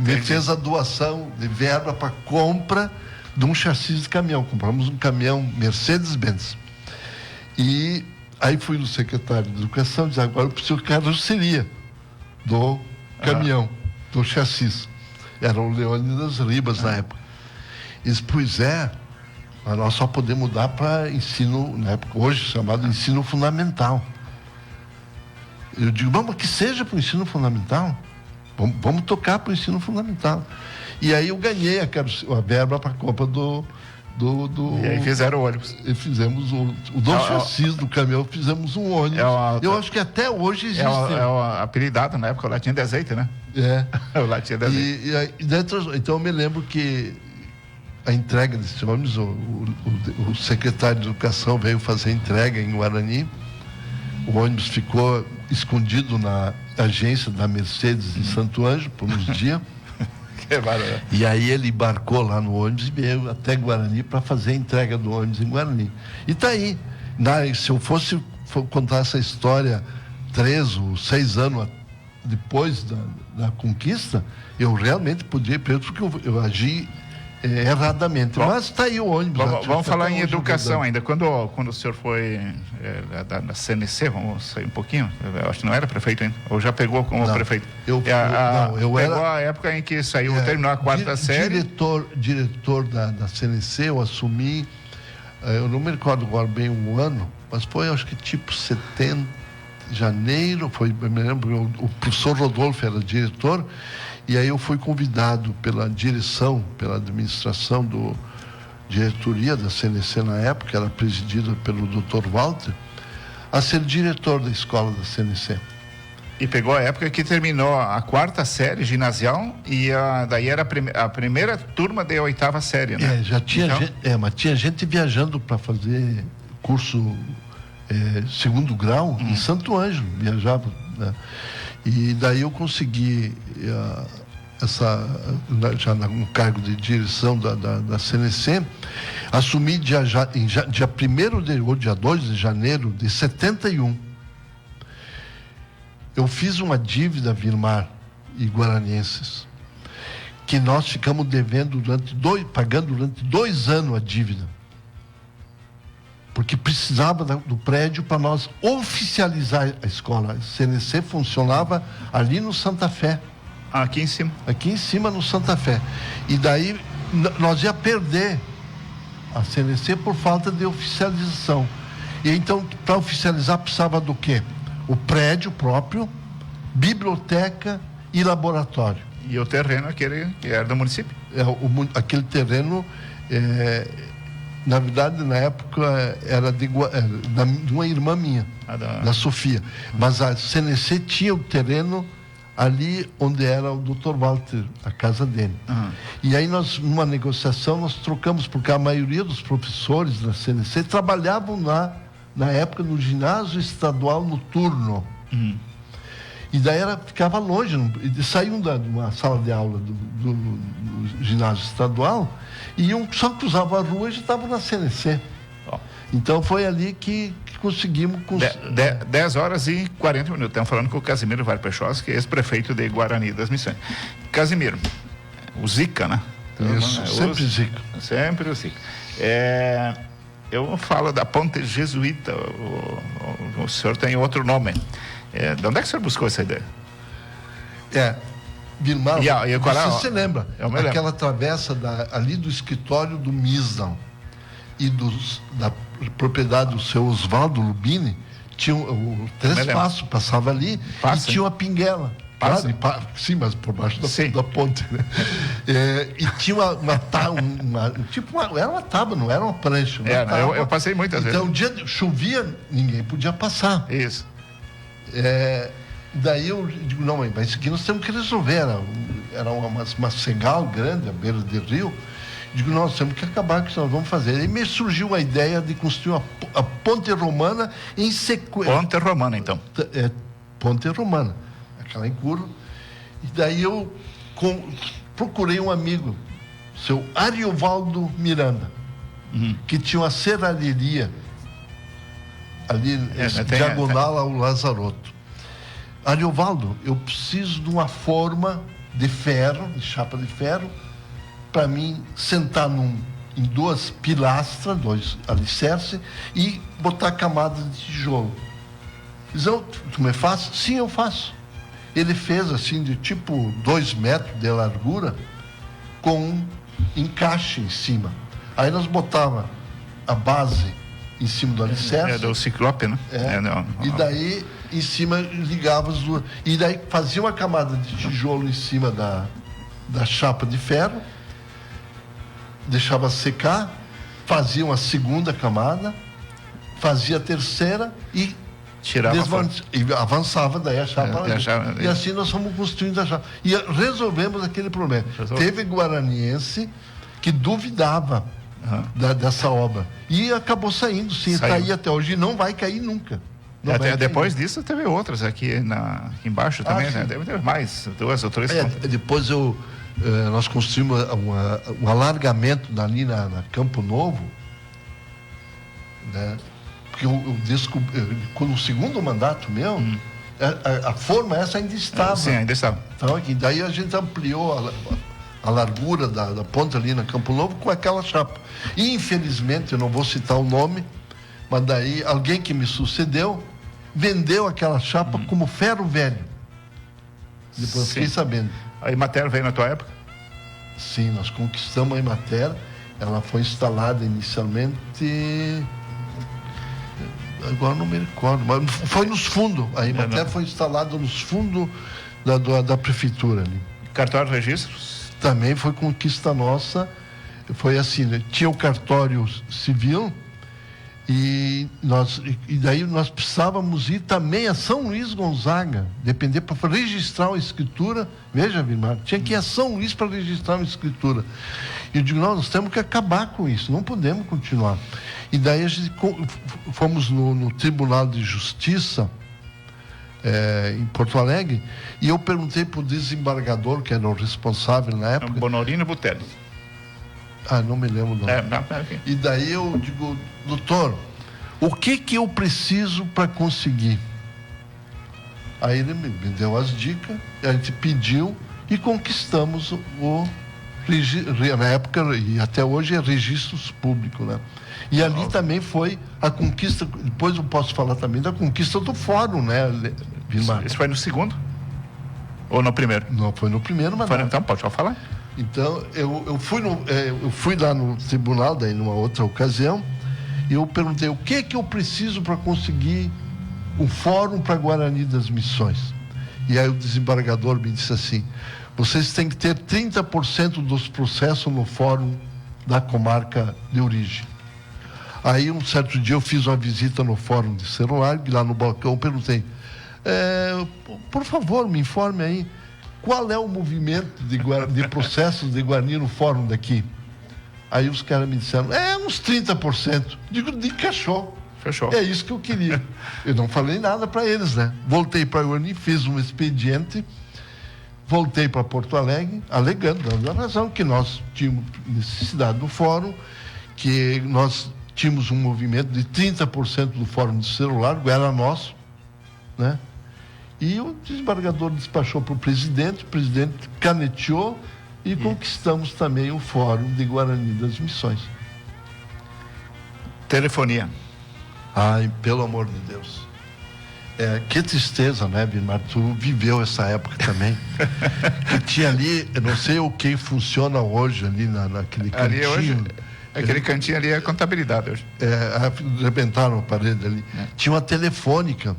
Speaker 5: me fez a doação de verba para compra de um chassi de caminhão. Compramos um caminhão Mercedes-Benz. E aí fui no secretário de Educação e disse, agora eu preciso de carroceria do caminhão, do chassi. Era o Leônidas Ribas na época. Ele disse, pois mas nós só podemos dar para ensino, na época, hoje chamado ensino fundamental. Eu digo, vamos que seja para o ensino fundamental. Vamos tocar para o ensino fundamental. E aí eu ganhei a verba para a compra do
Speaker 4: E aí fizeram o ônibus.
Speaker 5: E fizemos o chassis do caminhão, fizemos um ônibus. Eu acho que até hoje existe.
Speaker 4: Apelidado na época, o latinha de azeite, né? O latinha de azeite.
Speaker 5: Então eu me lembro que a entrega desse ônibus, o secretário de Educação veio fazer a entrega em Guarani. O ônibus ficou escondido na agência da Mercedes em Santo Ângelo por uns dias. E aí ele embarcou lá no ônibus e veio até Guarani para fazer a entrega do ônibus em Guarani. E tá aí. Se eu fosse contar essa história 3 ou 6 anos depois da conquista, eu realmente podia, porque eu agi erradamente. Mas está aí o ônibus.
Speaker 4: Vamos falar em educação ainda. Quando o senhor foi da CNC, vamos sair um pouquinho, eu acho que não era prefeito ainda, ou já pegou como prefeito? Pegou a época em que saiu, terminou a 4ª série.
Speaker 5: Diretor da CNC, eu assumi, eu não me recordo agora bem o ano, mas foi acho que tipo 70, janeiro, eu me lembro, o professor Rodolfo era diretor. E aí eu fui convidado pela direção, pela administração diretoria da CNC na época, era presidida pelo Dr. Walter, a ser diretor da escola da CNC.
Speaker 4: E pegou a época que terminou a 4ª série ginasial e daí era a primeira turma da 8ª série, né?
Speaker 5: Já tinha gente, mas tinha gente viajando para fazer curso 2º grau em Santo Ângelo, viajava, né? E daí eu consegui já no cargo de direção da CNC, assumi dia 1º ou dia 2 de janeiro de 71. Eu fiz uma dívida, Vilmar e guaranienses, que nós ficamos devendo pagando durante 2 anos a dívida. Porque precisava do prédio para nós oficializar a escola. A CNC funcionava ali no Santa Fé.
Speaker 4: Aqui em cima?
Speaker 5: Aqui em cima, no Santa Fé. E daí nós ia perder a CNC por falta de oficialização. E então, para oficializar, precisava do quê? O prédio próprio, biblioteca e laboratório.
Speaker 4: E o terreno aquele que era do município?
Speaker 5: Aquele terreno... na verdade, na época, era de uma irmã minha, da Sofia. Mas a CNC tinha o terreno ali onde era o Dr. Walter, a casa dele. E aí nós, numa negociação, nós trocamos, porque a maioria dos professores da CNC trabalhavam na época no ginásio estadual noturno. E daí ficava longe, saíam de uma sala de aula do ginásio estadual, e só cruzavam a rua e já estavam na CNC. Então foi ali que conseguimos...
Speaker 4: 10 horas e 40 minutos. Estamos falando com o Casimiro Varpechós, que é ex-prefeito de Guarani das Missões. Casimiro, o Zica, né?
Speaker 5: Isso, sempre Zica.
Speaker 4: Sempre o Zica. Eu falo da Ponte Jesuíta, o senhor tem outro nome. De onde é que o senhor buscou essa ideia?
Speaker 5: Vilmar, você se lembra? Aquela travessa ali do escritório do Misão e da propriedade do seu Oswaldo Lubini, tinha o trespasso, passava ali e tinha uma pinguela. Claro, sim, mas por baixo da ponte, né? E tinha era uma tábua, não era uma prancha.
Speaker 4: Eu passei muitas vezes.
Speaker 5: Então, um dia chovia, ninguém podia passar.
Speaker 4: Isso.
Speaker 5: Daí eu digo, não, mãe, mas isso aqui nós temos que resolver. Era uma cegal grande, à beira do rio. Digo, nós temos que acabar com isso, nós vamos fazer. Aí me surgiu a ideia de construir a Ponte Romana em sequência.
Speaker 4: Ponte Romana, então.
Speaker 5: Ponte Romana, aquela em curva. E daí eu procurei um amigo, seu Ariovaldo Miranda, que tinha uma serralheria ali, diagonal ao Lazaroto. Ariovaldo, eu preciso de uma forma de ferro, de chapa de ferro, para mim sentar em 2 pilastras, 2 alicerces, e botar camadas de tijolo. Dizem, tu me faz? Sim, eu faço. Ele fez assim, de tipo 2 metros de largura, com um encaixe em cima. Aí nós botava a base em cima do alicerce.
Speaker 4: Do ciclope, né?
Speaker 5: E daí, em cima, ligava as duas. E daí fazia uma camada de tijolo em cima da chapa de ferro, deixava secar, fazia uma segunda camada, fazia a terceira e e avançava daí a chapa. E assim nós fomos construindo a chapa. E resolvemos aquele problema. Teve guaraniense que duvidava dessa obra. E acabou saindo, sim. Está aí até hoje e não vai cair nunca.
Speaker 4: Depois disso teve outras aqui embaixo também, né? Teve mais, 2 ou 3.
Speaker 5: Depois nós construímos um alargamento ali na Campo Novo, né? Porque eu descobri, com o segundo mandato meu, a forma essa ainda estava.
Speaker 4: Sim, ainda estava.
Speaker 5: Então, daí a gente ampliou a largura da ponta ali na Campo Novo com aquela chapa. E, infelizmente, eu não vou citar o nome, mas daí alguém que me sucedeu vendeu aquela chapa como ferro velho. Depois fiquei sabendo.
Speaker 4: A Emater veio na tua época?
Speaker 5: Sim, nós conquistamos a Emater. Ela foi instalada inicialmente... Agora não me recordo, mas foi nos fundos. A Emater foi instalada nos fundos da prefeitura ali.
Speaker 4: Cartório de registros?
Speaker 5: Também foi conquista nossa. Foi assim, né? Tinha o cartório civil e daí nós precisávamos ir também a São Luís Gonzaga, depender para registrar uma escritura. Veja, Vilmar, tinha que ir a São Luís para registrar uma escritura. E eu digo, não, nós temos que acabar com isso, não podemos continuar. E daí a gente fomos no Tribunal de Justiça em Porto Alegre e eu perguntei para o desembargador, que era o responsável na época.
Speaker 4: Bonorino Butelli.
Speaker 5: Não me lembro do nome. E daí eu digo, doutor, o que eu preciso para conseguir? Aí ele me deu as dicas, a gente pediu e conquistamos na época, e até hoje é registros públicos, né? E ali também foi a conquista, depois eu posso falar também da conquista do fórum, né, Vilmar?
Speaker 4: Isso foi no segundo? Ou no primeiro?
Speaker 5: Não, foi no primeiro, mas
Speaker 4: então pode só falar.
Speaker 5: Então, eu fui lá no tribunal, daí numa outra ocasião, e eu perguntei o que eu preciso para conseguir um fórum para Guarani das Missões. E aí o desembargador me disse assim, vocês têm que ter 30% dos processos no fórum da comarca de origem. Aí, um certo dia, eu fiz uma visita no fórum de celular, e lá no balcão perguntei, por favor, me informe aí, qual é o movimento de processos de Guarani no fórum daqui? Aí os caras me disseram, uns 30%. Digo, de cachorro.
Speaker 4: Fechou.
Speaker 5: É isso que eu queria. Eu não falei nada para eles, né? Voltei para Guarani, fiz um expediente, voltei para Porto Alegre, alegando, dando a razão que nós tínhamos necessidade do fórum, que nós tínhamos um movimento de 30% do fórum de celular, era nosso, né? E o desembargador despachou para o presidente caneteou e conquistamos também o fórum de Guarani das Missões.
Speaker 4: Telefonia.
Speaker 5: Ai, pelo amor de Deus. Que tristeza, né, Vilmar? Tu viveu essa época também. Que tinha ali, eu não sei o que funciona hoje ali naquele cantinho.
Speaker 4: Ali hoje, aquele cantinho ali é contabilidade hoje.
Speaker 5: Arrebentaram a parede ali. Tinha uma telefônica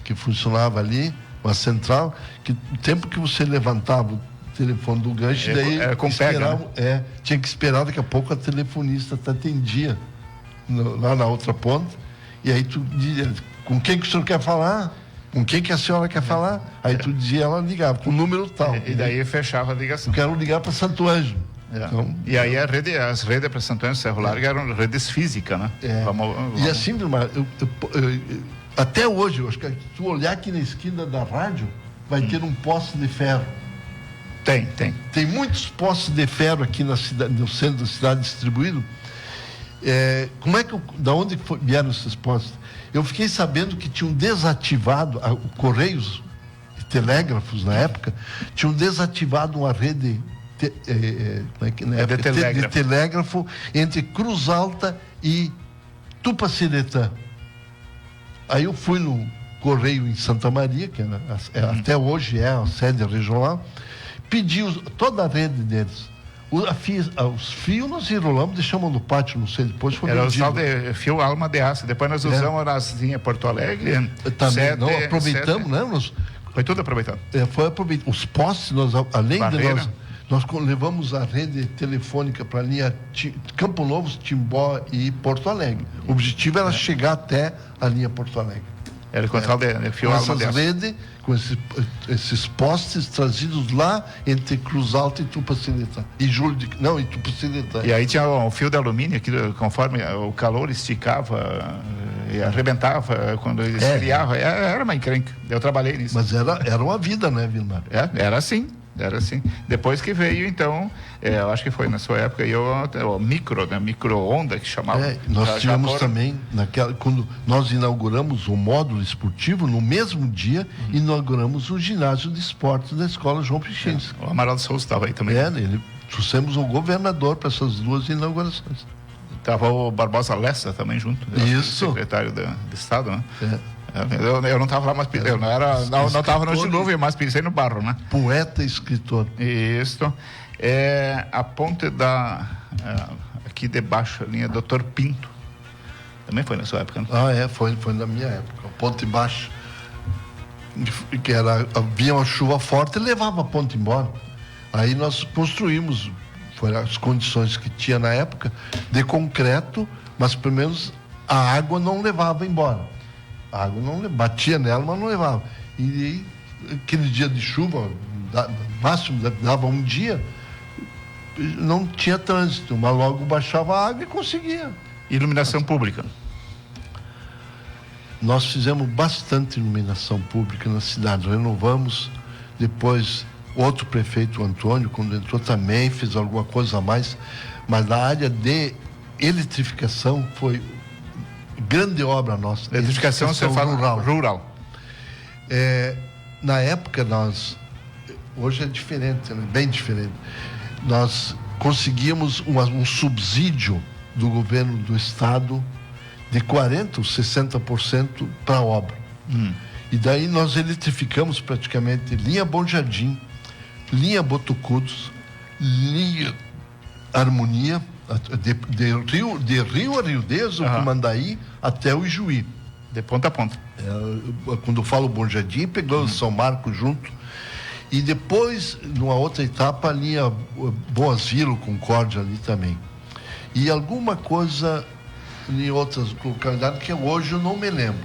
Speaker 5: que funcionava ali, uma central, que o tempo que você levantava o telefone do gancho, daí tinha que esperar, daqui a pouco a telefonista te atendia lá na outra ponta, e aí tu dizia, com quem que o senhor quer falar? Com quem que a senhora quer falar? Aí tu dizia, ela ligava, com o número tal.
Speaker 4: E daí fechava a ligação.
Speaker 5: Eu quero ligar para Santo Anjo. Então,
Speaker 4: e aí as redes para Santo Anjo Cerro Largo eram redes físicas, né?
Speaker 5: E assim, Vilmar, até hoje, eu acho que se tu olhar aqui na esquina da rádio, vai ter um poste de ferro.
Speaker 4: Tem.
Speaker 5: Tem muitos postes de ferro aqui na cidade, no centro da cidade distribuído. Da onde vieram esses postes? Eu fiquei sabendo que tinham desativado, Correios e Telégrafos na época, tinham desativado uma rede de telégrafo entre Cruz Alta e Tupaciretã. Aí eu fui no Correio em Santa Maria, que até hoje é a sede regional, pedi toda a rede deles. Os fios nós enrolamos, deixamos no pátio, não sei, depois foi
Speaker 4: vendido. Era o tal de fio alma de aço. Depois nós usamos nas linhas Porto Alegre.
Speaker 5: Também, não aproveitamos, né?
Speaker 4: Foi tudo aproveitado.
Speaker 5: Foi aproveitado. Os postes, além de Nós levamos a rede telefônica para a linha Campo Novo, Timbó e Porto Alegre. O objetivo era chegar até a linha Porto Alegre.
Speaker 4: Era encontrar o fio
Speaker 5: com essas redes, com esses postes trazidos lá entre Cruz Alta e Tupaciretã. E Tupaciretã.
Speaker 4: E aí tinha um fio de alumínio que, conforme o calor esticava e arrebentava quando ele esfriava. Era uma encrenca. Eu trabalhei nisso.
Speaker 5: Mas era uma vida, né, Vilmar?
Speaker 4: Era assim. Depois que veio, então, eu acho que foi na sua época, o micro-onda que chamava.
Speaker 5: Nós tivemos também, quando nós inauguramos o módulo esportivo, no mesmo dia, inauguramos o ginásio de esportes da Escola João Pichinski.
Speaker 4: O Amaral de Souza estava aí também.
Speaker 5: Trouxemos o governador para essas duas inaugurações.
Speaker 4: Estava o Barbosa Lessa também junto.
Speaker 5: Isso.
Speaker 4: Secretário do Estado, né? Eu não estava lá, mas eu não estava no dilúvio, mas pisei no barro, né?
Speaker 5: Poeta e escritor.
Speaker 4: Isso. A ponte aqui debaixo, a linha Dr. Pinto. Também foi na sua época, né?
Speaker 5: Foi na minha época. A ponte baixa. Que havia uma chuva forte e levava a ponte embora. Aí nós construímos, foram as condições que tinha na época, de concreto, mas pelo menos a água não levava embora. A água não batia nela, mas não levava. E aquele dia de chuva, máximo dava um dia, não tinha trânsito, mas logo baixava a água e conseguia.
Speaker 4: Iluminação pública.
Speaker 5: Nós fizemos bastante iluminação pública na cidade, renovamos. Depois, outro prefeito, o Antônio, quando entrou também, fez alguma coisa a mais, mas na área de eletrificação foi grande obra nossa.
Speaker 4: Eletrificação você fala rural.
Speaker 5: Na época hoje é diferente, bem diferente. Nós conseguimos um subsídio do governo do estado de 40% ou 60% para a obra. E daí nós eletrificamos praticamente linha Bom Jardim, linha Botucudos, linha Harmonia, de Rio a Rio Deso, Mandaí, até o Ijuí.
Speaker 4: De ponta a ponta.
Speaker 5: Quando eu falo Bom Jardim, pegamos São Marcos junto. E depois, numa outra etapa, a linha Boas Vila, Concórdia ali também. E alguma coisa em outras localidades que hoje eu não me lembro.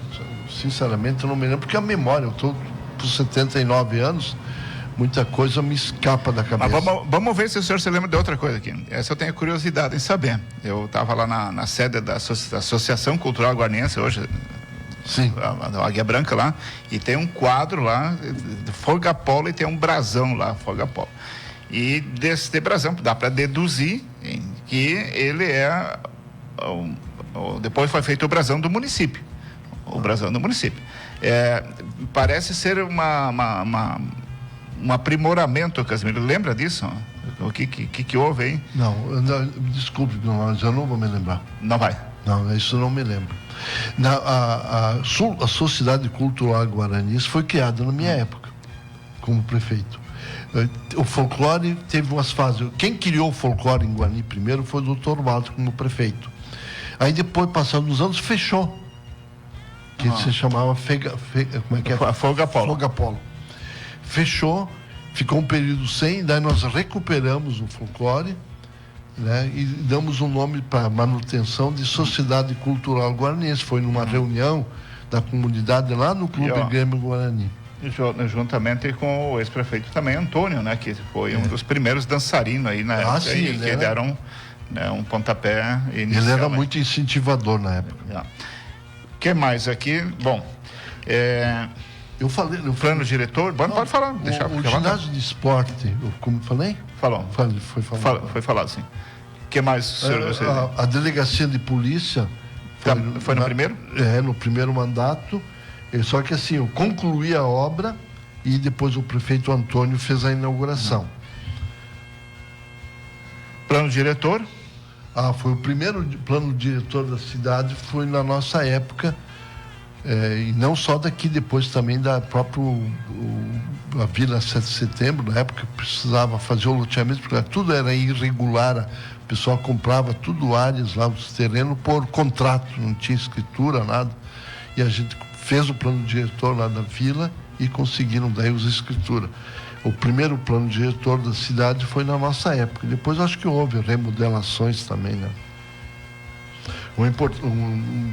Speaker 5: Sinceramente, eu não me lembro, porque a memória, eu estou com 79 anos, muita coisa me escapa da cabeça.
Speaker 4: Mas vamos ver se o senhor se lembra de outra coisa aqui. Essa eu tenho curiosidade em saber. Eu estava lá na sede da Associação Cultural Guaraniense hoje.
Speaker 5: Sim.
Speaker 4: A Águia Branca lá. E tem um quadro lá, Folga Polo, e tem um brasão lá, Folga Polo. E desse brasão dá para deduzir que ele depois foi feito o brasão do município. O brasão do município. Parece ser um aprimoramento, Casimiro. Lembra disso? O que houve aí?
Speaker 5: Não, desculpe, mas eu não vou me lembrar.
Speaker 4: Não vai?
Speaker 5: Não, isso eu não me lembro. A Sociedade Cultural Guaraniense foi criada na minha época, como prefeito. O folclore teve umas fases. Quem criou o folclore em Guarani primeiro foi o Dr. Walter como prefeito. Aí depois, passados os anos, fechou. Que se chamava como é que é?
Speaker 4: Folga Polo.
Speaker 5: Folga Polo. Fechou, ficou um período sem, daí nós recuperamos o folclore, né, e damos um nome para manutenção de Sociedade Cultural Guaraniense. Foi numa reunião da comunidade lá no Clube Grêmio Guarani.
Speaker 4: Juntamente com o ex-prefeito também, Antônio, né, que foi um dos primeiros dançarinos aí na época,
Speaker 5: sim,
Speaker 4: que deram um pontapé inicial.
Speaker 5: Ele era muito incentivador na época.
Speaker 4: O que mais aqui? Bom,
Speaker 5: eu falei...
Speaker 4: Plano diretor? Pode falar.
Speaker 5: O ginásio de esporte, como falei?
Speaker 4: Falou. Foi falado, sim. O que mais, senhor?
Speaker 5: A delegacia de polícia...
Speaker 4: Foi no primeiro?
Speaker 5: No primeiro mandato. Só que assim, eu concluí a obra e depois o prefeito Antônio fez a inauguração.
Speaker 4: Plano diretor?
Speaker 5: Foi o primeiro plano diretor da cidade, foi na nossa época, e não só daqui, depois também da própria a Vila 7 de Setembro, na época precisava fazer o loteamento, porque tudo era irregular, o pessoal comprava tudo áreas lá, os terrenos por contrato, não tinha escritura, nada, e a gente fez o plano diretor lá da vila e conseguiram daí os escrituras. O primeiro plano diretor da cidade foi na nossa época. Depois acho que houve remodelações também, né? Uma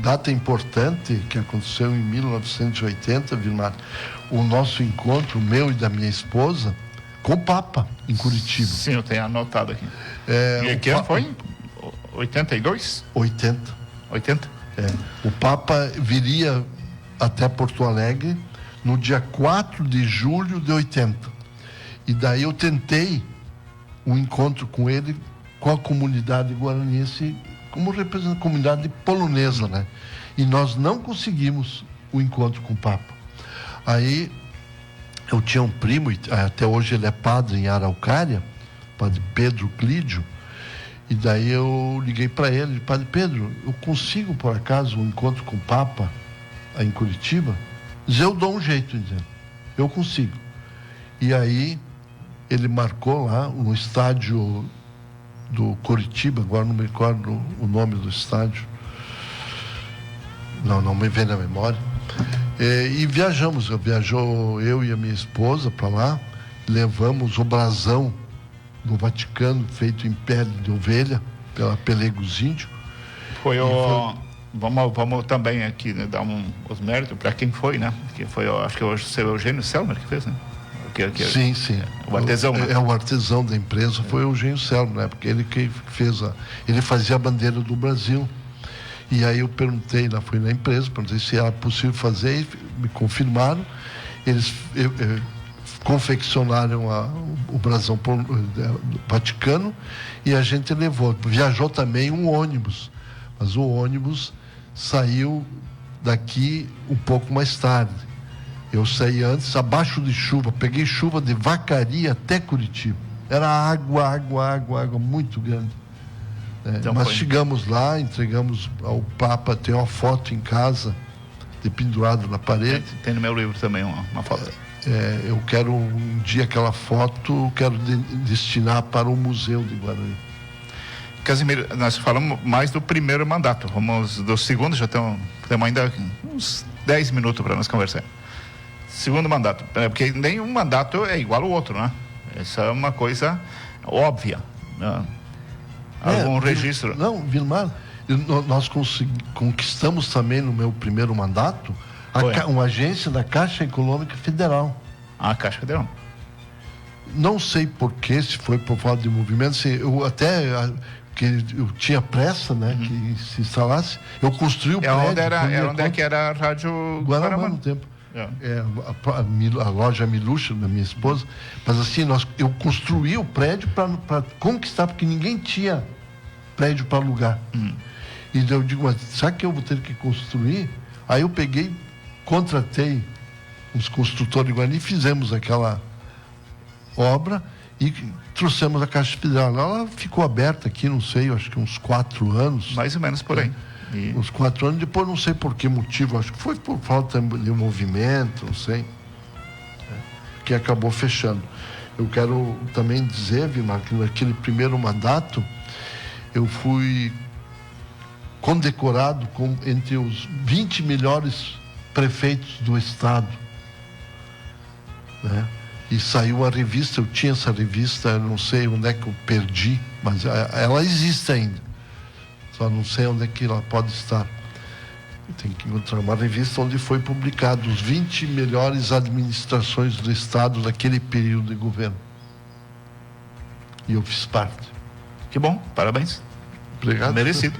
Speaker 5: data importante que aconteceu em 1980, Vilmar, o nosso encontro, meu e da minha esposa, com o Papa, em Curitiba.
Speaker 4: Sim, eu tenho anotado aqui. E que ano foi? 82?
Speaker 5: 80.
Speaker 4: 80?
Speaker 5: O Papa viria até Porto Alegre no dia 4 de julho de 80. E daí eu tentei um encontro com ele, com a comunidade guaraniense, como representante da comunidade polonesa, né? E nós não conseguimos o encontro com o Papa. Aí eu tinha um primo, até hoje ele é padre em Araucária, padre Pedro Clídio, e daí eu liguei para ele, padre Pedro, eu consigo por acaso um encontro com o Papa aí em Curitiba? Diz, eu dou um jeito, dizendo, eu consigo. E aí ele marcou lá no estádio do Curitiba, agora não me recordo o nome do estádio, não me vem na memória, e viajou eu e a minha esposa para lá, levamos o brasão do Vaticano feito em pele de ovelha pela Pelegos Índio.
Speaker 4: Vamos também aqui, né, dar os méritos para quem foi, né? Que foi, acho que o seu Eugênio Selmer que fez, né?
Speaker 5: Sim.
Speaker 4: O artesão, né?
Speaker 5: O artesão da empresa foi o Eugênio Selmer, né? Porque ele que fez ele fazia a bandeira do Brasil. E aí eu perguntei, fui na empresa, perguntei se era possível fazer, e me confirmaram. Eles confeccionaram o brasão do Vaticano e a gente levou. Viajou também um ônibus, mas o ônibus saiu daqui um pouco mais tarde. Eu saí antes, abaixo de chuva, peguei chuva de Vacaria até Curitiba. Era água muito grande.
Speaker 4: Então
Speaker 5: mas chegamos lá, entregamos ao Papa, tem uma foto em casa, pendurado na parede.
Speaker 4: Tem no meu livro também uma foto.
Speaker 5: Eu quero um dia aquela foto, quero destinar para o Museu de Guarani.
Speaker 4: Casimiro, nós falamos mais do primeiro mandato, vamos do segundo, já temos ainda uns 10 minutos para nós conversar. Segundo mandato, porque nenhum mandato é igual ao outro, né? Essa é uma coisa óbvia, né? Algum registro?
Speaker 5: Não, Vilmar, nós conquistamos também no meu primeiro mandato uma agência da Caixa Econômica Federal.
Speaker 4: A Caixa Federal.
Speaker 5: Não sei porquê, se foi por falta de movimento, que eu tinha pressa, né, que se instalasse. Eu construí o prédio.
Speaker 4: Onde era a Rádio
Speaker 5: Guaramã no tempo. A loja Miluxa, da minha esposa. Mas assim, eu construí o prédio para conquistar, porque ninguém tinha prédio para alugar. E eu digo, mas será que eu vou ter que construir? Aí eu peguei, contratei uns construtores de Guarani, fizemos aquela obra e trouxemos a Caixa Federal. Ela ficou aberta aqui, não sei, acho que uns 4 anos.
Speaker 4: Mais ou menos por aí.
Speaker 5: Uns 4 anos, depois não sei por que motivo, acho que foi por falta de movimento, não sei, que acabou fechando. Eu quero também dizer, Vilmar, que naquele primeiro mandato eu fui condecorado entre os 20 melhores prefeitos do estado, né? E saiu uma revista, eu tinha essa revista, eu não sei onde é que eu perdi, mas ela existe ainda. Só não sei onde é que ela pode estar. Tem que encontrar uma revista onde foi publicado os 20 melhores administrações do estado daquele período de governo. E eu fiz parte.
Speaker 4: Que bom, parabéns.
Speaker 5: Obrigado.
Speaker 4: Merecido.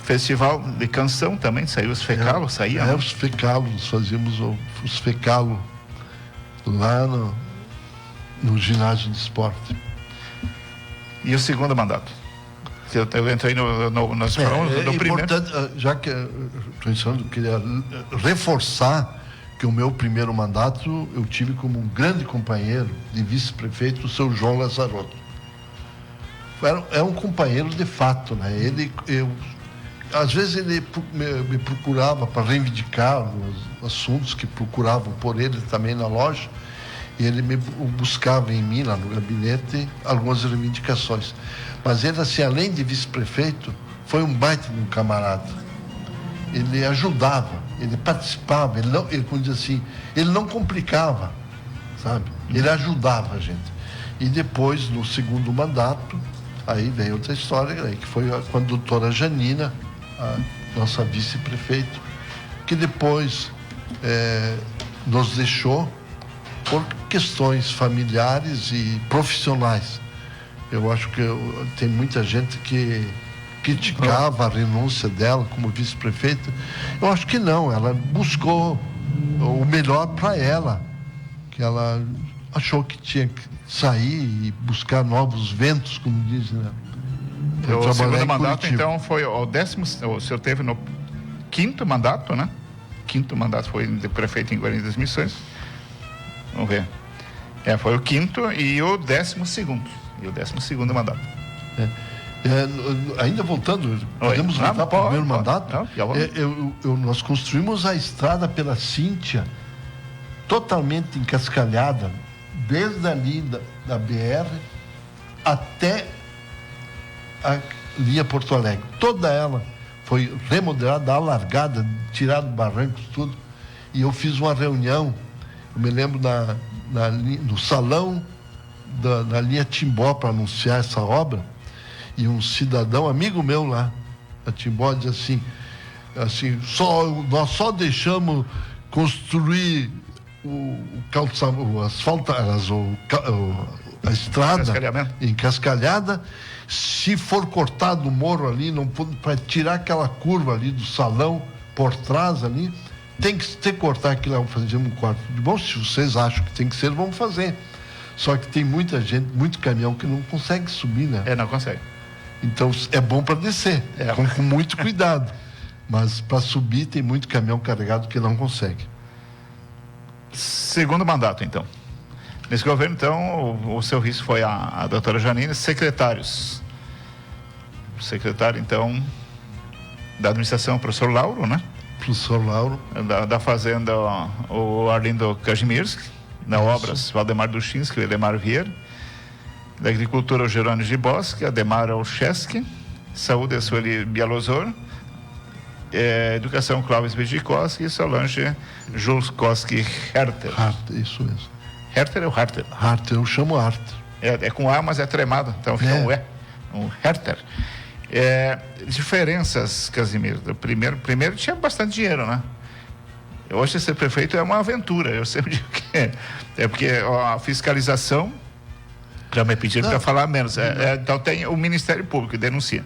Speaker 4: Festival de canção também, saiu os fecalos, saía?
Speaker 5: Os fecalos, nós fazíamos os fecalos lá no ginásio de esporte.
Speaker 4: E o segundo mandato? Eu entrei nós falamos do primeiro.
Speaker 5: Importante, já que eu queria reforçar que o meu primeiro mandato eu tive como um grande companheiro de vice-prefeito o seu João Lazarotto. É um companheiro de fato, né? Às vezes ele me procurava para reivindicar os assuntos que procuravam por ele também na loja, e ele me buscava em mim, lá no gabinete, algumas reivindicações. Mas ele, assim, além de vice-prefeito, foi um baita de um camarada. Ele ajudava, ele participava, ele como diz assim, ele não complicava, sabe? Ele ajudava a gente. E depois, no segundo mandato, aí veio outra história, né, que foi com a doutora Janina, a nossa vice-prefeito, que depois nos deixou por questões familiares e profissionais. Eu acho que tem muita gente que criticava a renúncia dela como vice-prefeita. Eu acho que não, ela buscou o melhor para ela, que ela achou que tinha que sair e buscar novos ventos, como dizem, né?
Speaker 4: O segundo mandato, então, foi o 10º, o senhor teve no 5º mandato, né? 5º mandato foi de prefeito em Guarani das Missões. Vamos ver. Foi o 5º e o 12º. E o 12º mandato.
Speaker 5: Ainda voltando, podemos voltar para o primeiro mandato? Nós construímos a estrada pela Cíntia, totalmente encascalhada, desde ali da BR até a linha Porto Alegre. Toda ela foi remodelada, alargada, tirado barrancos, tudo. E eu fiz uma reunião, eu me lembro no salão da linha Timbó para anunciar essa obra, e um cidadão, amigo meu lá, da Timbó, diz assim, nós só deixamos construir o asfalto, a estrada encascalhada, se for cortado o morro ali, para tirar aquela curva ali do salão por trás ali, tem que ter cortar aquilo, vamos fazer um corte. Bom, se vocês acham que tem que ser, vamos fazer. Só que tem muita gente, muito caminhão que não consegue subir, né?
Speaker 4: Não consegue.
Speaker 5: Então é bom para descer, com muito cuidado. Mas para subir tem muito caminhão carregado que não consegue.
Speaker 4: Segundo mandato, então. Nesse governo, então, o seu vice foi a doutora Janine. Secretários. O secretário, então, da administração, o professor Lauro, né?
Speaker 5: Professor Lauro.
Speaker 4: Da Fazenda, o Arlindo Kazimierski. Da Obras, Valdemar Duchinski e Edemar Vieira. Da Agricultura, o Jerônimo de Bosque, Ademar Olszewski. Saúde, a Sueli Bialozor. Educação, Clóvis Vigikoski e Solange Julskoski Herter.
Speaker 5: Isso mesmo.
Speaker 4: Herter é o Harter?
Speaker 5: Harter, eu chamo Harter.
Speaker 4: É com A, mas é tremado, então fica um E. Um Herter. Diferenças, Casimiro. Primeiro tinha bastante dinheiro, né? Hoje ser prefeito é uma aventura. Eu sempre digo que é porque a fiscalização, já me pediram para falar menos. Então tem o Ministério Público que denuncia.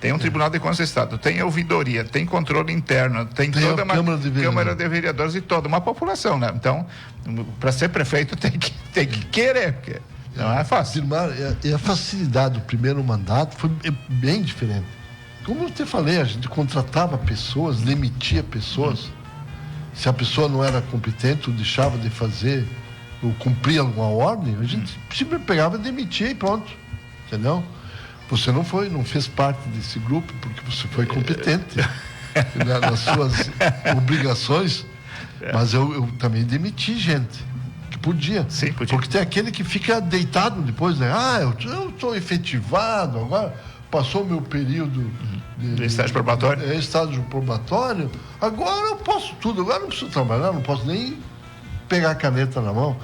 Speaker 4: Tem um Tribunal de Contas do Estado, tem ouvidoria, tem controle interno, tem toda uma Câmara de Vereadores e toda uma população, né? Então, para ser prefeito tem que querer, porque não é fácil.
Speaker 5: E a facilidade do primeiro mandato foi bem diferente. Como eu te falei, a gente contratava pessoas, demitia pessoas. Se a pessoa não era competente ou deixava de fazer ou cumprir alguma ordem, a gente simplesmente pegava e demitia e pronto. Entendeu? Você não fez parte desse grupo porque você foi competente nas suas obrigações, mas eu também demiti gente que podia.
Speaker 4: Sim, podia.
Speaker 5: Porque tem aquele que fica deitado depois, né? Eu estou efetivado, agora passou o meu período
Speaker 4: de estágio probatório.
Speaker 5: Estágio probatório, agora eu posso tudo, agora não preciso trabalhar, não posso nem pegar a caneta na mão.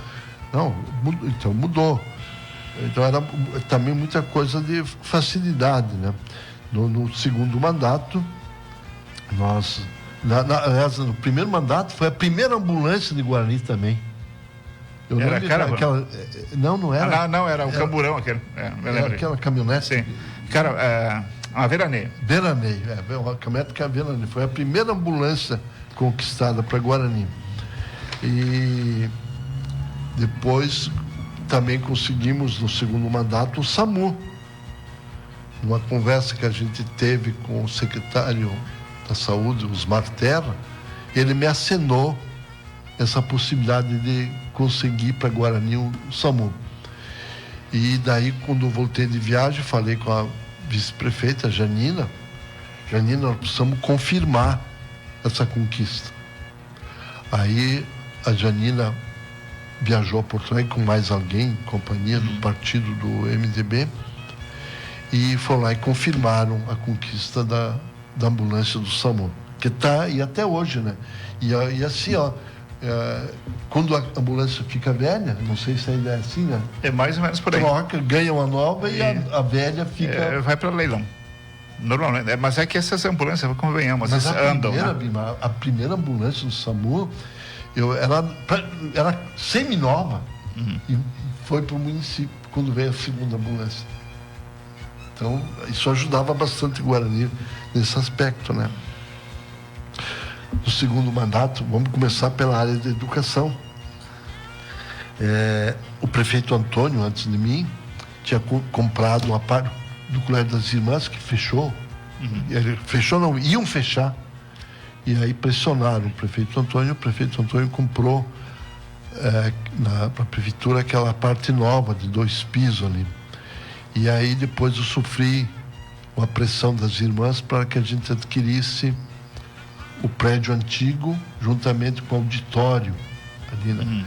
Speaker 5: Não, então mudou. Então era também muita coisa de facilidade, né? No segundo mandato, aliás, no primeiro mandato foi a primeira ambulância de Guarani também.
Speaker 4: Era Caravana?
Speaker 5: Não era.
Speaker 4: Não, era o Camburão aquele.
Speaker 5: Era aquela caminhonete.
Speaker 4: Sim. Uma Veraneio.
Speaker 5: Uma caminhonete que é a Veraneio. Foi a primeira ambulância conquistada para Guarani. E depois também conseguimos no segundo mandato o SAMU. Numa conversa que a gente teve com o secretário da Saúde, Osmar Terra, ele me acenou essa possibilidade de conseguir para Guarani o SAMU. E daí, quando eu voltei de viagem, falei com a vice-prefeita Janina, nós precisamos confirmar essa conquista. Aí a Janina viajou a Porto Alegre com mais alguém, companhia do partido do MDB, e foram lá e confirmaram a conquista da ambulância do SAMU, que está aí até hoje, né? E assim, quando a ambulância fica velha, não sei se a ideia é assim, né?
Speaker 4: É mais ou menos por aí.
Speaker 5: Troca, ganha uma nova e a velha fica...
Speaker 4: vai para leilão. Normalmente, mas é que essas ambulâncias, convenhamos,
Speaker 5: mas
Speaker 4: andam.
Speaker 5: A primeira ambulância do SAMU, era semi-nova, e foi para o município quando veio a segunda ambulância. Então, isso ajudava bastante o Guarani nesse aspecto, né? No segundo mandato, vamos começar pela área de educação. O prefeito Antônio, antes de mim, tinha comprado uma parte do Colégio das Irmãs, que fechou. Fechou não, iam fechar. E aí pressionaram o prefeito Antônio comprou para a prefeitura aquela parte nova de 2 pisos ali. E aí depois eu sofri uma pressão das irmãs para que a gente adquirisse o prédio antigo juntamente com o auditório ali, né?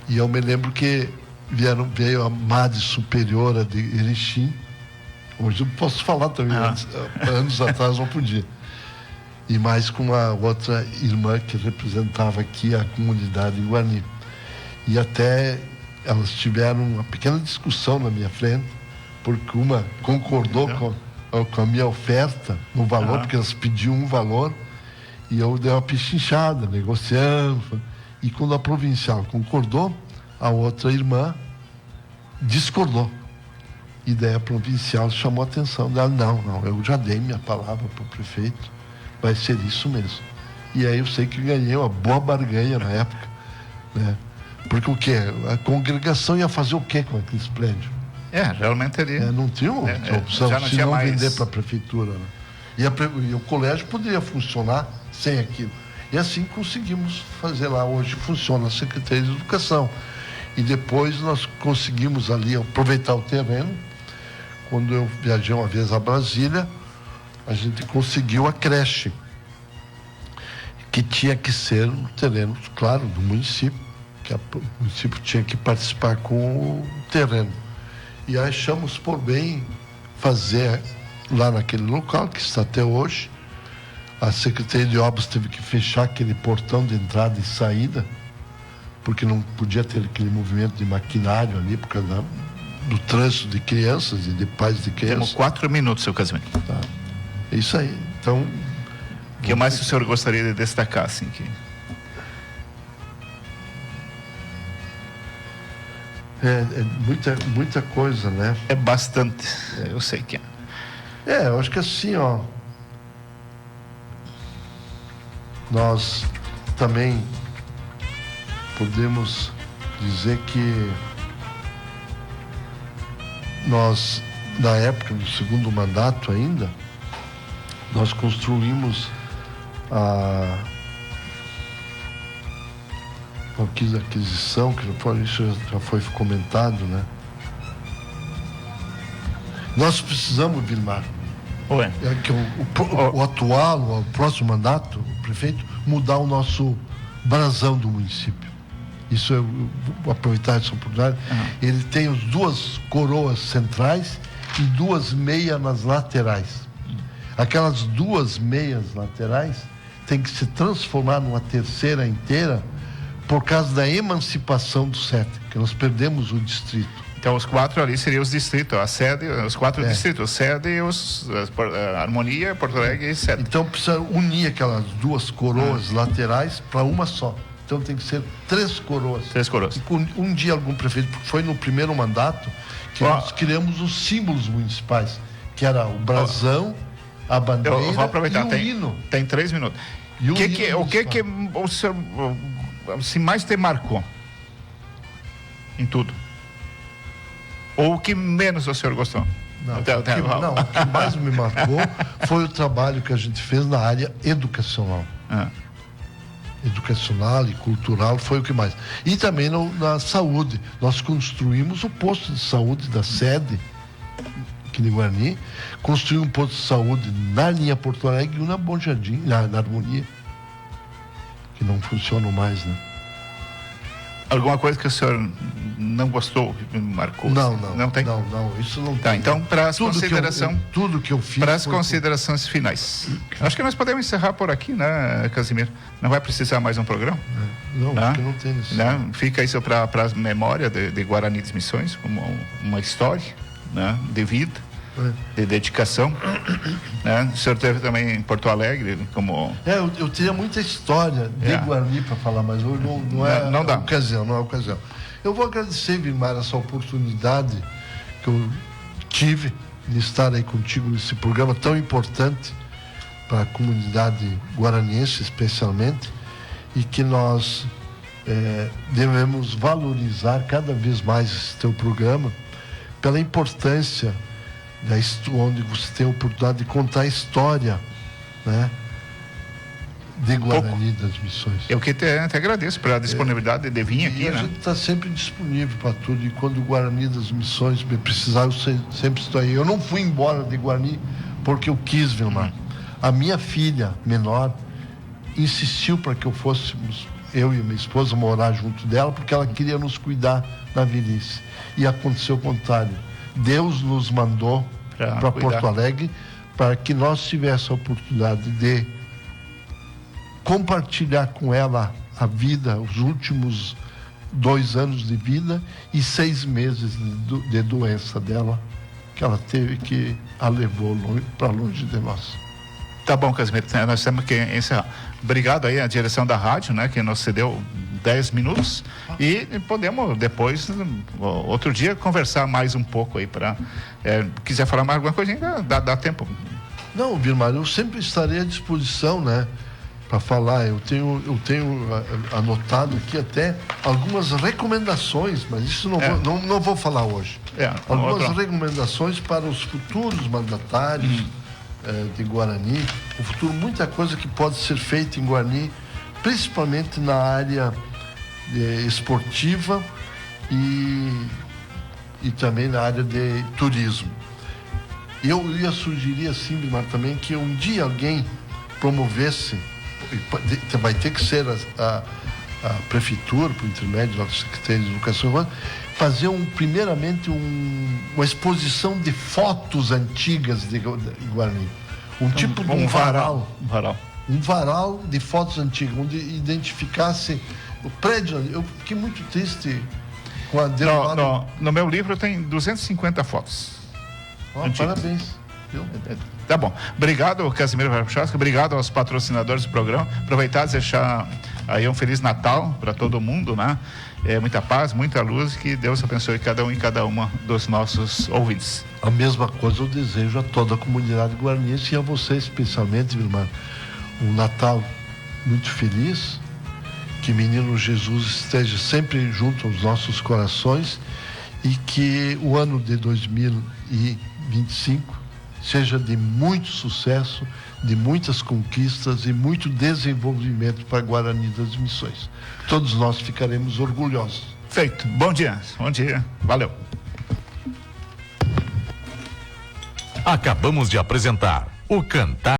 Speaker 5: E eu me lembro que veio a Madre Superiora de Erechim. Hoje eu posso falar também, anos atrás não podia. E mais com uma outra irmã que representava aqui a comunidade em Guarani. E até elas tiveram uma pequena discussão na minha frente, porque uma concordou com a minha oferta no valor, porque elas pediam um valor, e eu dei uma pichinchada, negociando. E quando a provincial concordou, a outra irmã discordou. E daí a provincial chamou a atenção dela. Não, eu já dei minha palavra para o prefeito, vai ser isso mesmo. E aí eu sei que ganhei uma boa barganha na época, né? Porque o quê? A congregação ia fazer o quê com aqueles prédios?
Speaker 4: Realmente ali.
Speaker 5: Não tinha opção,
Speaker 4: já não
Speaker 5: se
Speaker 4: tinha
Speaker 5: não
Speaker 4: mais...
Speaker 5: vender para a prefeitura, né? E o colégio poderia funcionar sem aquilo. E assim conseguimos fazer lá. Hoje funciona a Secretaria de Educação. E depois nós conseguimos ali aproveitar o terreno. Quando eu viajei uma vez a Brasília, a gente conseguiu a creche, que tinha que ser um terreno, claro, do município, que o município tinha que participar com o terreno. E achamos por bem fazer lá naquele local, que está até hoje. A Secretaria de Obras teve que fechar aquele portão de entrada e saída, porque não podia ter aquele movimento de maquinário ali, por causa do trânsito de crianças e de pais de crianças.
Speaker 4: Temos 4 minutos, seu Casimiro.
Speaker 5: Tá. É isso aí. Então...
Speaker 4: O que mais o senhor gostaria de destacar, assim, que...
Speaker 5: muita coisa, né?
Speaker 4: É bastante, eu sei que é.
Speaker 5: Eu acho que assim, nós também podemos dizer que nós, na época do segundo mandato ainda, nós construímos a aquisição, que isso já foi comentado, né? Nós precisamos, Vilmar, que o atual, o próximo mandato, o prefeito, mudar o nosso brasão do município. Isso eu vou aproveitar essa oportunidade. Ele tem as 2 coroas centrais e 2 meias nas laterais. Aquelas 2 meias laterais tem que se transformar numa terceira inteira por causa da emancipação do SET, que nós perdemos o distrito.
Speaker 4: Então os 4 ali seriam os distritos, a sede, os 4 distritos, sede, a Harmonia, Porto Alegre e sede.
Speaker 5: Então precisa unir aquelas 2 coroas laterais para uma só. Então tem que ser 3 coroas.
Speaker 4: 3 coroas.
Speaker 5: E um dia algum prefeito, porque foi no primeiro mandato que nós criamos os símbolos municipais, que era o brasão, a bandeira
Speaker 4: eu vou aproveitar,
Speaker 5: e o hino.
Speaker 4: Tem 3 minutos. O que o senhor se mais te marcou em tudo? Ou o que menos o senhor gostou?
Speaker 5: O que mais me marcou foi o trabalho que a gente fez na área educacional. Educacional e cultural foi o que mais. E também na saúde. Nós construímos o posto de saúde da sede aqui de Guarani, construímos um posto de saúde na linha Porto Alegre e na Bom Jardim, na Harmonia, que não funcionam mais, né?
Speaker 4: Alguma coisa que o senhor não gostou, que me marcou?
Speaker 5: Não
Speaker 4: tem?
Speaker 5: Não, isso não tem.
Speaker 4: Tá, então para as
Speaker 5: tudo que eu fiz.
Speaker 4: Para as considerações finais. Acho que nós podemos encerrar por aqui, né, Casimiro? Não vai precisar mais um programa?
Speaker 5: Não,
Speaker 4: né?
Speaker 5: acho que não tem necessidade.
Speaker 4: Né? Fica isso para a memória de Guarani das Missões, como uma história, né? De vida, de dedicação. Né? O senhor teve também em Porto Alegre como...
Speaker 5: Eu teria muita história de Guarani para falar, mas hoje não
Speaker 4: dá.
Speaker 5: Não é ocasião. Eu vou agradecer, Vilmar, essa oportunidade que eu tive de estar aí contigo nesse programa tão importante para a comunidade guaraniense, especialmente, e que nós devemos valorizar cada vez mais esse teu programa pela importância onde você tem a oportunidade de contar a história, né, de Guarani das Missões.
Speaker 4: Eu que te agradeço pela disponibilidade de vir aqui,
Speaker 5: e a
Speaker 4: né?
Speaker 5: gente está sempre disponível para tudo, e quando o Guarani das Missões me precisar, eu sempre estou aí. Eu não fui embora de Guarani porque eu quis, Vilmar. A minha filha menor insistiu para que fôssemos, eu e minha esposa, morar junto dela, porque ela queria nos cuidar na velhice. E aconteceu o contrário. Deus nos mandou para Porto Alegre para que nós tivéssemos a oportunidade de compartilhar com ela a vida, os últimos 2 anos de vida e 6 meses de doença dela, que ela teve, que a levou para longe de nós.
Speaker 4: Tá bom, Casimiro, nós temos que encerrar. Obrigado aí à direção da rádio, né, que nos cedeu 10 minutos, e podemos depois, outro dia, conversar mais um pouco aí para, quiser falar mais alguma coisa, ainda dá tempo.
Speaker 5: Não, Vilmar, eu sempre estarei à disposição, né, para falar. Eu tenho anotado aqui até algumas recomendações, mas isso não vou falar hoje. Algumas recomendações para os futuros mandatários de Guarani, o futuro, muita coisa que pode ser feita em Guarani, principalmente na área esportiva e também na área de turismo. Eu ia sugerir assim, Vilmar, também que um dia alguém promovesse, vai ter que ser a prefeitura, por intermédio da Secretaria de Educação, fazer primeiramente uma exposição de fotos antigas de Guarani. Um varal. Um varal de fotos antigas, onde identificasse o prédio. Eu fiquei muito triste com a derrubada.
Speaker 4: No meu livro tem 250 fotos.
Speaker 5: Parabéns.
Speaker 4: Tá bom. Obrigado, Casimiro Varpuchaski. Obrigado aos patrocinadores do programa. Aproveitar e deixar aí um Feliz Natal para todo mundo, né? Muita paz, muita luz, que Deus abençoe cada um e cada uma dos nossos ouvintes.
Speaker 5: A mesma coisa eu desejo a toda a comunidade guaraniense e a você especialmente, Vilmar. Um Natal muito feliz, que Menino Jesus esteja sempre junto aos nossos corações e que o ano de 2025 seja de muito sucesso, de muitas conquistas e muito desenvolvimento para Guarani das Missões. Todos nós ficaremos orgulhosos.
Speaker 4: Feito. Bom dia. Bom dia. Valeu.
Speaker 1: Acabamos de apresentar o Cantar